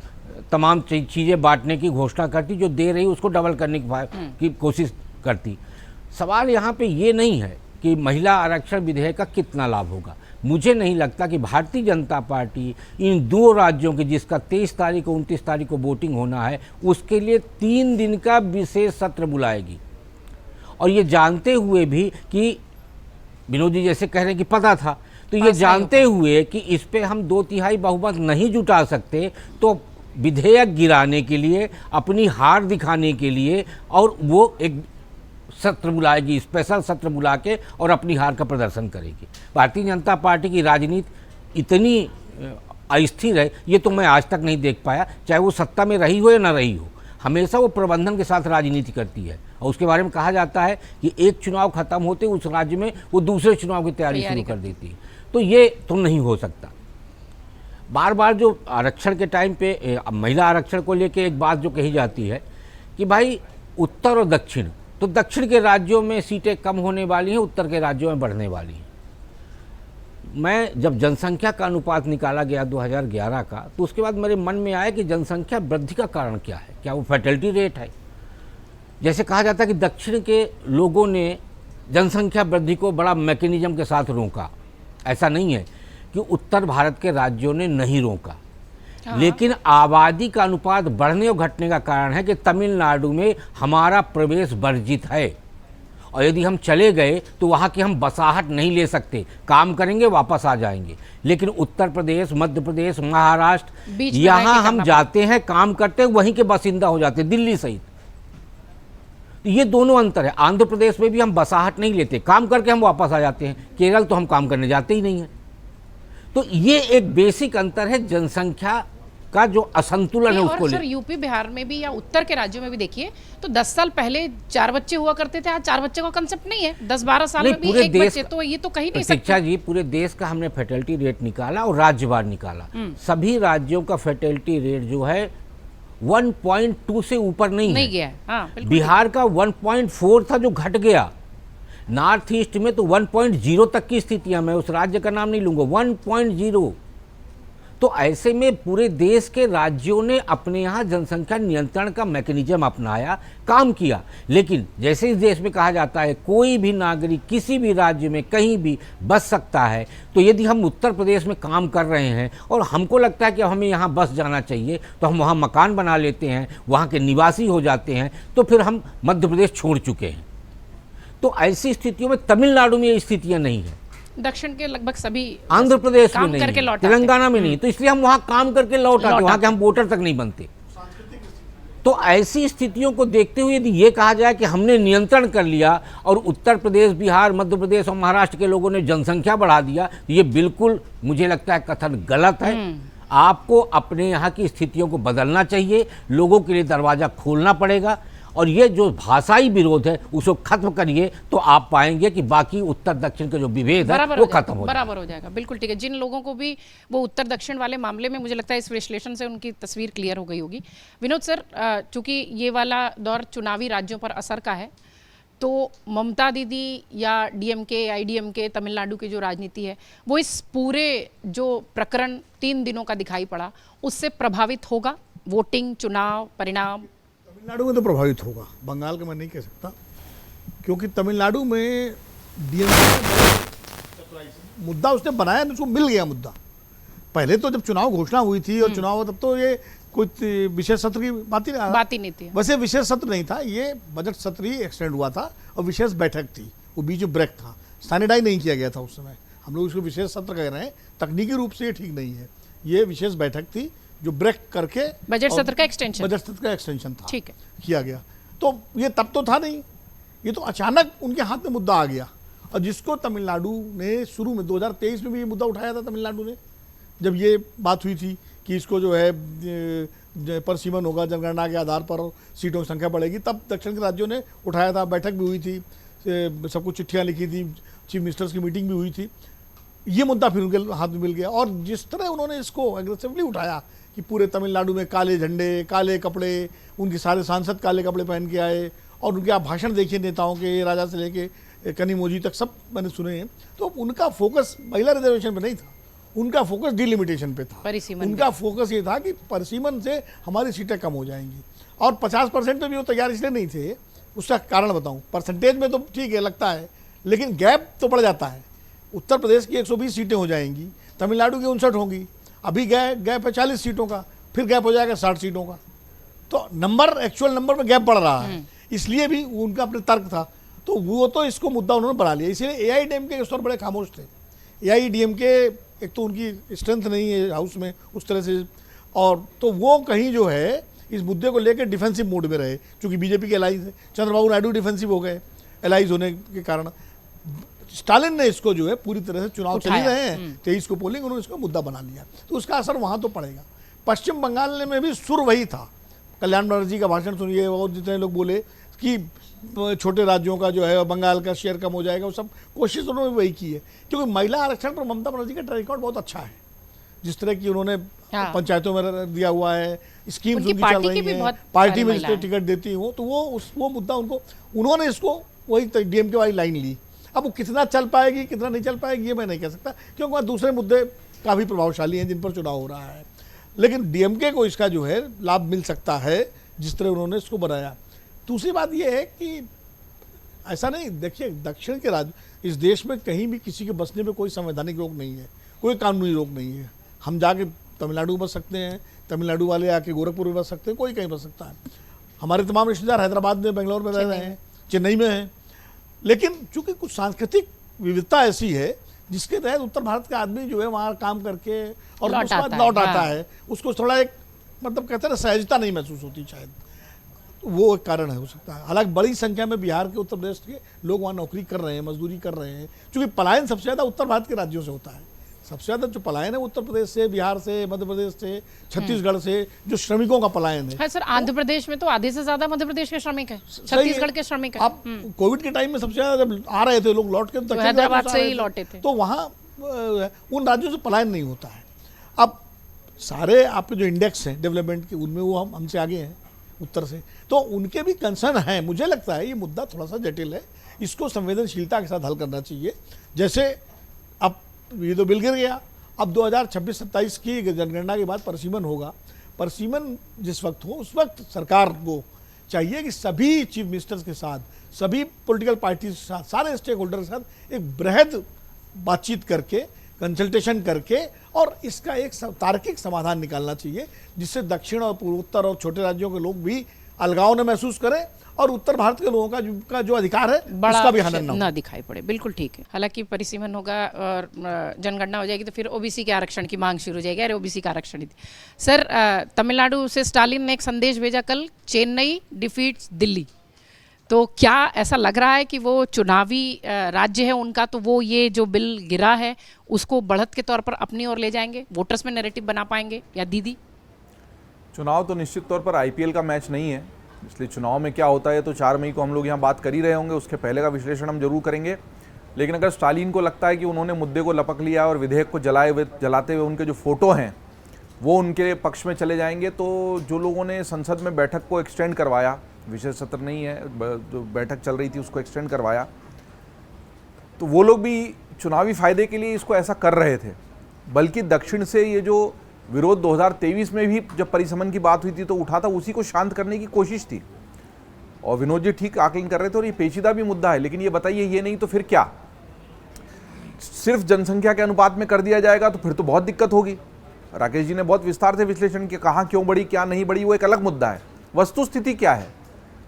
तमाम चीज़ें बांटने की घोषणा करती, जो दे रही उसको डबल करने की कोशिश करती। सवाल यहाँ पे ये नहीं है कि महिला आरक्षण विधेयक का कितना लाभ होगा। मुझे नहीं लगता कि भारतीय जनता पार्टी इन 2 राज्यों के, जिसका 23 तारीख को 29 तारीख को वोटिंग होना है, उसके लिए 3 दिन का विशेष सत्र बुलाएगी। और ये जानते हुए भी कि विनोद जी जैसे कह रहे हैं कि पता था, तो ये जानते हुए कि इस पे हम 2/3 बहुमत नहीं जुटा सकते, तो विधेयक गिराने के लिए, अपनी हार दिखाने के लिए, और वो एक सत्र बुलाएगी, स्पेशल सत्र बुला के, और अपनी हार का प्रदर्शन करेगी। भारतीय जनता पार्टी की राजनीति इतनी अस्थिर है, ये तो मैं आज तक नहीं देख पाया, चाहे वो सत्ता में रही हो या ना रही हो। हमेशा वो प्रबंधन के साथ राजनीति करती है, और उसके बारे में कहा जाता है कि एक चुनाव खत्म होते उस राज्य में वो दूसरे चुनाव की तैयारी शुरू कर देती है। तो ये तो नहीं हो सकता। बार बार जो आरक्षण के टाइम पे महिला आरक्षण को लेके एक बात जो कही जाती है कि भाई उत्तर और दक्षिण, तो दक्षिण के राज्यों में सीटें कम होने वाली हैं, उत्तर के राज्यों में बढ़ने वाली हैं। मैं जब जनसंख्या का अनुपात निकाला गया 2011 का, तो उसके बाद मेरे मन में आया कि जनसंख्या वृद्धि का कारण क्या है, क्या वो फर्टिलिटी रेट है। जैसे कहा जाता है कि दक्षिण के लोगों ने जनसंख्या वृद्धि को बड़ा मैकेनिज्म के साथ रोका, ऐसा नहीं है कि उत्तर भारत के राज्यों ने नहीं रोका, लेकिन आबादी का अनुपात बढ़ने और घटने का कारण है कि तमिलनाडु में हमारा प्रवेश वर्जित है, और यदि हम चले गए तो वहाँ की हम बसाहट नहीं ले सकते, काम करेंगे वापस आ जाएंगे। लेकिन उत्तर प्रदेश, मध्य प्रदेश, महाराष्ट्र, यहाँ हम जाते हैं, काम करते हैं, वहीं के बासिंदा हो जाते हैं, दिल्ली सहित। तो ये दोनों अंतर है। आंध्र प्रदेश में भी हम बसाहट नहीं लेते, काम करके हम वापस आ जाते हैं। केरल तो हम काम करने जाते ही नहीं हैं। तो ये एक बेसिक अंतर है जनसंख्या का जो असंतुलन है उसको सर यूपी बिहार में भी या उत्तर के राज्यों में भी देखिए तो 10 साल पहले 4 बच्चे हुआ करते थे, आज 4 बच्चे का कंसेप्ट नहीं है। 10-12 साल में भी एक बच्चे, तो ये तो कहीं नहीं सकते। शिक्षा जी, पूरे देश का हमने फर्टिलिटी रेट निकाला और राज्यवार निकाला। सभी राज्यों का फर्टिलिटी रेट जो है 1.2 से ऊपर नहीं गया है। हाँ, बिहार का 1.4 था जो घट गया। नॉर्थ ईस्ट में तो 1.0 तक की स्थितियां, मैं उस राज्य का नाम नहीं लूंगा, 1.0। तो ऐसे में पूरे देश के राज्यों ने अपने यहाँ जनसंख्या नियंत्रण का मैकेनिज्म अपनाया, काम किया। लेकिन जैसे इस देश में कहा जाता है कोई भी नागरिक किसी भी राज्य में कहीं भी बस सकता है, तो यदि हम उत्तर प्रदेश में काम कर रहे हैं और हमको लगता है कि हमें यहाँ बस जाना चाहिए, तो हम वहाँ मकान बना लेते हैं, वहाँ के निवासी हो जाते हैं, तो फिर हम मध्य प्रदेश छोड़ चुके हैं। तो ऐसी स्थितियों में तमिलनाडु में ये स्थितियाँ नहीं है, दक्षिण के लगभग सभी, आंध्र प्रदेश में नहीं, तेलंगाना में नहीं, तो इसलिए हम वहां काम करके लौट आते, वहां के हम वोटर तक नहीं बनते। तो ऐसी स्थितियों को देखते हुए यदि ये कहा जाए कि हमने नियंत्रण कर लिया और उत्तर प्रदेश, बिहार, मध्य प्रदेश और महाराष्ट्र के लोगों ने जनसंख्या बढ़ा दिया, तो ये बिल्कुल मुझे लगता है कथन गलत है। आपको अपने यहाँ की स्थितियों को बदलना चाहिए, लोगों के लिए दरवाजा खोलना पड़ेगा, और ये जो भाषाई विरोध है उसको खत्म करिए, तो आप पाएंगे कि बाकी उत्तर दक्षिण के जो विभेद है वो खत्म हो बराबर हो जाएगा। बिल्कुल ठीक है। जिन लोगों को भी वो उत्तर दक्षिण वाले मामले में, मुझे लगता है इस विश्लेषण से उनकी तस्वीर क्लियर हो गई होगी। विनोद सर, चूंकि ये वाला दौर चुनावी राज्यों पर असर का है, तो ममता दीदी या डीएमके, आईडीएमके, तमिलनाडु की जो राजनीति है, वो इस पूरे जो प्रकरण 3 दिनों का दिखाई पड़ा उससे प्रभावित होगा? वोटिंग, चुनाव परिणाम तमिलनाडु में तो प्रभावित होगा, बंगाल का मैं नहीं कह सकता, क्योंकि तमिलनाडु में डीएमके मुद्दा उसने बनाया, उसको मिल गया मुद्दा। पहले तो जब चुनाव घोषणा हुई थी और चुनाव, तब तो ये कुछ विशेष सत्र की बात ही नहीं थी। वैसे विशेष सत्र नहीं था, ये बजट सत्र ही एक्सटेंड हुआ था और विशेष बैठक थी, वो बीच में ब्रेक था, सैनिटाइज नहीं किया गया था उस समय। हम लोग इसको विशेष सत्र कह रहे हैं, तकनीकी रूप से ये ठीक नहीं है। ये विशेष बैठक थी जो ब्रेक करके बजट सत्र का एक्सटेंशन, बजट सत्र का एक्सटेंशन था, ठीक है, किया गया। तो ये तब तो था नहीं, ये तो अचानक उनके हाथ में मुद्दा आ गया। और जिसको तमिलनाडु ने शुरू में 2023 में भी ये मुद्दा उठाया था तमिलनाडु ने, जब ये बात हुई थी कि इसको जो है परसीमन होगा जनगणना के आधार पर, सीटों की संख्या बढ़ेगी, तब दक्षिण के राज्यों ने उठाया था, बैठक भी हुई थी, सबको चिट्ठियाँ लिखी थी, चीफ मिनिस्टर्स की मीटिंग भी हुई थी। ये मुद्दा फिर उनके हाथ में मिल गया, और जिस तरह उन्होंने इसको एग्रेसिवली उठाया कि पूरे तमिलनाडु में काले झंडे, काले कपड़े, उनके सारे सांसद काले कपड़े पहन के आए, और उनके आप भाषण देखिए नेताओं के, राजा से लेके कनिमोजी तक सब मैंने सुने हैं, तो उनका फोकस महिला रिजर्वेशन पे नहीं था, उनका फोकस डिलिमिटेशन पे था। उनका फोकस ये था कि परिसीमन से हमारी सीटें कम हो जाएंगी, और 50% पे भी वो तैयार इसलिए नहीं थे, उसका कारण बताऊं। परसेंटेज में तो ठीक है लगता है, लेकिन गैप तो बढ़ जाता है। उत्तर प्रदेश की 120 सीटें हो जाएंगी, तमिलनाडु की 59 होंगी, अभी गैप है 40 सीटों का, फिर गैप हो जाएगा 60 सीटों का, तो नंबर एक्चुअल नंबर में गैप बढ़ रहा है। इसलिए भी उनका अपने तर्क था, तो वो तो इसको मुद्दा उन्होंने बना लिया। इसलिए AIADMK के उस पर बड़े खामोश थे। AIADMK एक तो उनकी स्ट्रेंथ नहीं है हाउस में उस तरह से, और तो वो कहीं जो है इस मुद्दे को लेकर डिफेंसिव मोड में रहे, क्योंकि बीजेपी के एलाइज है। चंद्रबाबू नायडू डिफेंसिव हो गए एलाइज होने के कारण। स्टालिन ने इसको जो है पूरी तरह से, चुनाव चल ही रहे हैं 23 को पोलिंग, उन्होंने इसको मुद्दा बना लिया, तो उसका असर वहाँ तो पड़ेगा। पश्चिम बंगाल में भी सुर वही था। कल्याण बनर्जी का भाषण सुनिए, और जितने लोग बोले कि छोटे राज्यों का जो है बंगाल का शेयर कम हो जाएगा, वो सब कोशिश उन्होंने वही की है। क्योंकि महिला आरक्षण पर ममता बनर्जी का ट्रैक रिकॉर्ड बहुत अच्छा है, जिस तरह की उन्होंने पंचायतों में दिया हुआ है, स्कीम्स उनकी चल रही है, पार्टी में जिसको टिकट देती हो, तो वो मुद्दा उन्होंने इसको वही DMK वाली लाइन ली। अब वो कितना चल पाएगी कितना नहीं चल पाएगी ये मैं नहीं कह सकता, क्योंकि वहाँ दूसरे मुद्दे काफ़ी प्रभावशाली हैं जिन पर चुनाव हो रहा है। लेकिन DMK को इसका जो है लाभ मिल सकता है जिस तरह उन्होंने इसको बनाया। दूसरी बात यह है कि ऐसा नहीं, देखिए दक्षिण के राज्य, इस देश में कहीं भी किसी के बसने में कोई संवैधानिक रोक नहीं है, कोई कानूनी रोक नहीं है। हम जाके तमिलनाडु बस सकते हैं, तमिलनाडु वाले आके गोरखपुर में बस सकते हैं, कोई कहीं बस सकता है। हमारे तमाम रिश्तेदार हैदराबाद में, बेंगलोर में रह रहे हैं, चेन्नई में हैं। लेकिन चूंकि कुछ सांस्कृतिक विविधता ऐसी है जिसके तहत उत्तर भारत का आदमी जो है वहाँ काम करके और उसके बाद लौट आता है, उसको थोड़ा एक मतलब कहते हैं ना सहजता नहीं महसूस होती, शायद वो एक कारण है, हो सकता है। हालांकि बड़ी संख्या में बिहार के, उत्तर प्रदेश के लोग वहाँ नौकरी कर रहे हैं, मजदूरी कर रहे हैं, क्योंकि पलायन सबसे ज़्यादा उत्तर भारत के राज्यों से होता है। सबसे ज़्यादा जो पलायन है उत्तर प्रदेश से, बिहार से, मध्य प्रदेश से, छत्तीसगढ़ से, जो श्रमिकों का पलायन है। सर आंध्र प्रदेश में तो आधे से ज्यादा मध्य प्रदेश के श्रमिक है, छत्तीसगढ़ के श्रमिक है। आप कोविड के टाइम में सबसे ज़्यादा जब आ रहे थे लोग लौट के, तो हैदराबाद से ही लौटे थे, तो वहाँ उन राज्यों से पलायन नहीं होता है। अब सारे आपके जो इंडेक्स हैं डेवलपमेंट के, उनमें वो हमसे आगे हैं उत्तर से, तो उनके भी कंसर्न है। मुझे लगता है ये मुद्दा थोड़ा सा जटिल है, इसको संवेदनशीलता के साथ हल करना चाहिए। जैसे अब ये तो बिल गिर गया, अब 2026-27 की जनगणना के बाद परसीमन होगा। परसीमन जिस वक्त हो उस वक्त सरकार को चाहिए कि सभी चीफ मिनिस्टर्स के साथ, सभी पॉलिटिकल पार्टीज के साथ, सारे स्टेक होल्डर के साथ एक बृहद बातचीत करके, कंसल्टेशन करके, और इसका एक तार्किक समाधान निकालना चाहिए, जिससे दक्षिण और पूर्वोत्तर और छोटे राज्यों के लोग भी अलगाव न महसूस करें और उत्तर भारत के लोगों का जो अधिकार है उसका भी हनन ना दिखाई पड़े। बिल्कुल ठीक है। हालांकि परिसीमन होगा और जनगणना हो जाएगी तो फिर ओबीसी के आरक्षण की मांग शुरू हो जाएगी, अरे ओबीसी का आरक्षण ही। सर तमिलनाडु से स्टालिन ने एक संदेश भेजा कल, चेन्नई डिफीट्स दिल्ली, तो क्या ऐसा लग रहा है कि वो चुनावी राज्य है उनका, तो वो ये जो बिल गिरा है उसको बढ़त के तौर पर अपनी ओर ले जाएंगे, वोटर्स में नैरेटिव बना पाएंगे? या दीदी, चुनाव तो निश्चित तौर पर IPL का मैच नहीं है, इसलिए चुनाव में क्या होता है तो 4 मई को हम लोग यहाँ बात कर ही रहे होंगे, उसके पहले का विश्लेषण हम जरूर करेंगे। लेकिन अगर स्टालिन को लगता है कि उन्होंने मुद्दे को लपक लिया और विधेयक को जलाते हुए उनके जो फोटो हैं वो उनके पक्ष में चले जाएंगे, तो जो लोगों ने संसद में बैठक को एक्सटेंड करवाया, विशेष सत्र नहीं है, जो बैठक चल रही थी उसको एक्सटेंड करवाया, तो वो लोग भी चुनावी फायदे के लिए इसको ऐसा कर रहे थे। बल्कि दक्षिण से ये जो विरोध 2023 में भी जब परिसमन की बात हुई थी तो उठा था, उसी को शांत करने की कोशिश थी। और विनोद जी ठीक आकलन कर रहे थे, और ये पेचीदा भी मुद्दा है। लेकिन ये बताइए, ये नहीं तो फिर क्या? सिर्फ जनसंख्या के अनुपात में कर दिया जाएगा तो फिर तो बहुत दिक्कत होगी। राकेश जी ने बहुत विस्तार से विश्लेषण किया, कहाँ क्यों बढ़ी क्या नहीं बढ़ी वो एक अलग मुद्दा है। वस्तुस्थिति क्या है?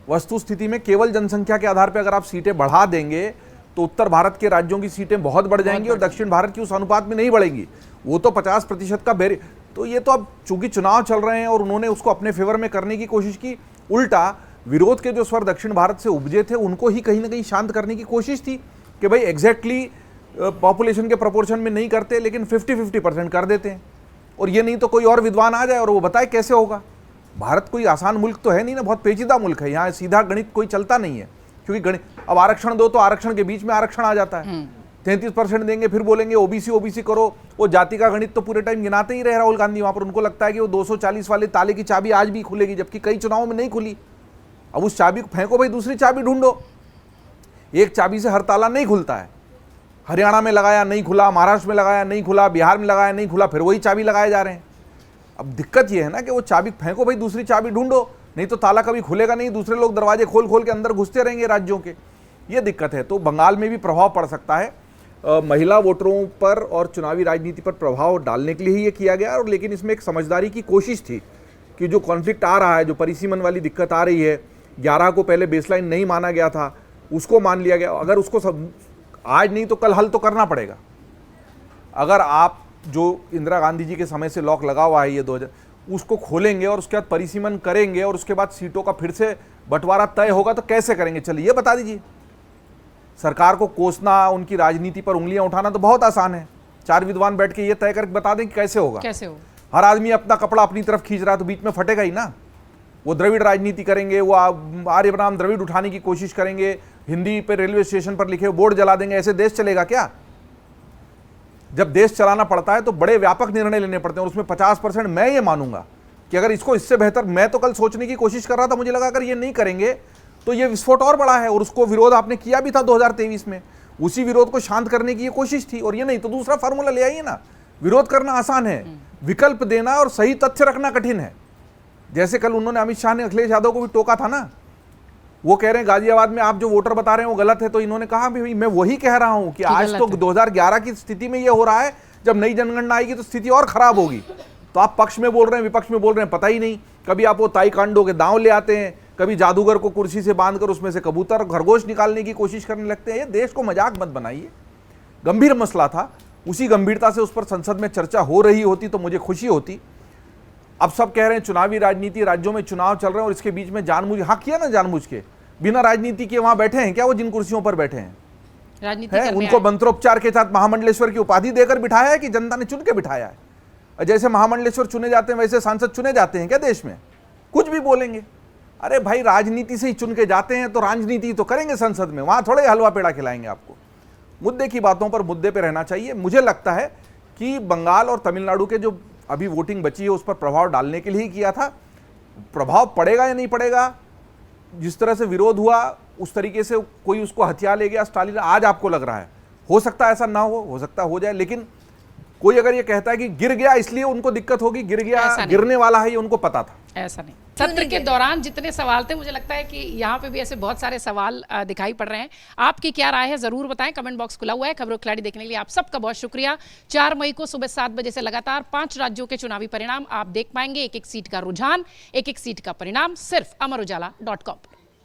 वस्तुस्थिति में केवल जनसंख्या के आधार पर अगर आप सीटें बढ़ा देंगे तो उत्तर भारत के राज्यों की सीटें बहुत बढ़ जाएंगी और दक्षिण भारत की उस अनुपात में नहीं बढ़ेंगी, वो तो 50% का बेरी। तो ये तो अब चूंकि चुनाव चल रहे हैं और उन्होंने उसको अपने फेवर में करने की कोशिश की, उल्टा विरोध के जो स्वर दक्षिण भारत से उपजे थे उनको ही कहीं ना कहीं शांत करने की कोशिश थी कि भाई एग्जैक्टली पॉपुलेशन के प्रोपोर्शन में नहीं करते लेकिन 50-50% कर देते हैं, और ये नहीं तो कोई और विद्वान आ जाए और वो बताए कैसे होगा। भारत कोई आसान मुल्क तो है नहीं ना, बहुत पेचीदा मुल्क है, यहाँ सीधा गणित कोई चलता नहीं है। क्योंकि गणित, अब आरक्षण दो तो आरक्षण के बीच में आरक्षण आ जाता है, 33% देंगे फिर बोलेंगे ओबीसी करो। वो जाति का गणित तो पूरे टाइम गिनाते ही रहे राहुल गांधी वहां पर। उनको लगता है कि वो 240 वाले ताले की चाबी आज भी खुलेगी, जबकि कई चुनावों में नहीं खुली। अब उस चाबी को फेंको भाई, दूसरी चाबी ढूंढो। एक चाबी से हर ताला नहीं खुलता है। हरियाणा में लगाया नहीं खुला, महाराष्ट्र में लगाया नहीं खुला, बिहार में लगाया नहीं खुला, फिर वही चाबी लगाए जा रहे हैं। अब दिक्कत यह है ना कि वो चाबी फेंको भाई, दूसरी चाबी ढूंढो, नहीं तो ताला कभी खुलेगा नहीं, दूसरे लोग दरवाजे खोल खोल के अंदर घुसते रहेंगे राज्यों के। ये दिक्कत है। तो बंगाल में भी प्रभाव पड़ सकता है महिला वोटरों पर और चुनावी राजनीति पर प्रभाव डालने के लिए ही ये किया गया। और लेकिन इसमें एक समझदारी की कोशिश थी कि जो कॉन्फ्लिक्ट आ रहा है, जो परिसीमन वाली दिक्कत आ रही है, 11 को पहले बेसलाइन नहीं माना गया था, उसको मान लिया गया। अगर उसको सब आज नहीं तो कल हल तो करना पड़ेगा। अगर आप जो इंदिरा गांधी जी के समय से लॉक लगा हुआ है ये 2000, उसको खोलेंगे और उसके बाद परिसीमन करेंगे और उसके बाद सीटों का फिर से बंटवारा तय होगा तो कैसे करेंगे? चलिए ये बता दीजिए। सरकार को कोसना, उनकी राजनीति पर उंगलियां उठाना तो बहुत आसान है। 4 विद्वान बैठ के ये तय करके बता दें कि कैसे होगा। कैसे हो? हर आदमी अपना कपड़ा अपनी तरफ खींच रहा है तो बीच में फटेगा ही ना। वो द्रविड़ राजनीति करेंगे, वो आर्य बनाम द्रविड़ उठाने की कोशिश करेंगे, हिंदी पे रेलवे स्टेशन पर लिखे बोर्ड जला देंगे। ऐसे देश चलेगा क्या? जब देश चलाना पड़ता है तो बड़े व्यापक निर्णय लेने पड़ते हैं और उसमें 50% मैं ये मानूंगा कि अगर इसको इससे बेहतर, मैं तो कल सोचने की कोशिश कर रहा था, मुझे लगा अगर ये नहीं करेंगे तो ये विस्फोट और बड़ा है। और उसको विरोध आपने किया भी था 2023 में, उसी विरोध को शांत करने की ये कोशिश थी। और ये नहीं तो दूसरा फार्मूला ले आइए ना। विरोध करना आसान है, विकल्प देना और सही तथ्य रखना कठिन है। जैसे कल उन्होंने, अमित शाह ने अखिलेश यादव को भी टोका था ना। वो कह रहे हैं गाजियाबाद में आप जो वोटर बता रहे हैं वो गलत है, तो इन्होंने कहा भाई मैं वही कह रहा हूं कि आज तो 2011 की स्थिति में ये हो रहा है, जब नई जनगणना आएगी तो स्थिति और खराब होगी। तो आप पक्ष में बोल रहे हैं, विपक्ष में बोल रहे हैं, पता ही नहीं। कभी आप वो ताइक्वांडो के दांव ले आते हैं, कभी जादूगर को कुर्सी से बांधकर उसमें से कबूतर खरगोश निकालने की कोशिश करने लगते हैं। ये देश को मजाक मत बनाइए। गंभीर मसला था, उसी गंभीरता से उस पर संसद में चर्चा हो रही होती तो मुझे खुशी होती। अब सब कह रहे हैं चुनावी राजनीति, राज्यों में चुनाव चल रहे हैं और इसके बीच में जानबूझ, हाँ किया ना जानबूझ के, बिना राजनीति के वहां बैठे हैं क्या वो जिन कुर्सियों पर बैठे हैं? है उनको मंत्रोपचार के साथ महामंडलेश्वर की उपाधि देकर बिठाया है कि जनता ने चुन के बिठाया है? और जैसे महामंडलेश्वर चुने जाते हैं वैसे सांसद चुने जाते हैं क्या देश में? कुछ भी बोलेंगे। अरे भाई राजनीति से ही चुन के जाते हैं तो राजनीति तो करेंगे संसद में, वहां थोड़े हलवा पेड़ा खिलाएंगे आपको। मुद्दे की बातों पर मुद्दे पे रहना चाहिए। मुझे लगता है कि बंगाल और तमिलनाडु के जो अभी वोटिंग बची है उस पर प्रभाव डालने के लिए ही किया था। प्रभाव पड़ेगा या नहीं पड़ेगा, जिस तरह से विरोध हुआ उस तरीके से कोई उसको हथिया ले गया स्टालिन, आज आपको लग रहा है। हो सकता है ऐसा ना हो सकता हो जाए। लेकिन कोई अगर ये कहता है कि गिर गया इसलिए उनको दिक्कत होगी, गिर गया गिरने वाला है ये उनको पता था, ऐसा नहीं। सत्र के दौरान जितने सवाल थे, मुझे लगता है कि यहाँ पे भी ऐसे बहुत सारे सवाल दिखाई पड़ रहे हैं। आपकी क्या राय है जरूर बताएं, कमेंट बॉक्स खुला हुआ है। खबरों खिलाड़ी देखने के लिए आप सबका बहुत शुक्रिया। 4 मई को सुबह 7 बजे से लगातार 5 राज्यों के चुनावी परिणाम आप देख पाएंगे। एक एक सीट का रुझान, एक एक सीट का परिणाम, सिर्फ अमर उजाला.com।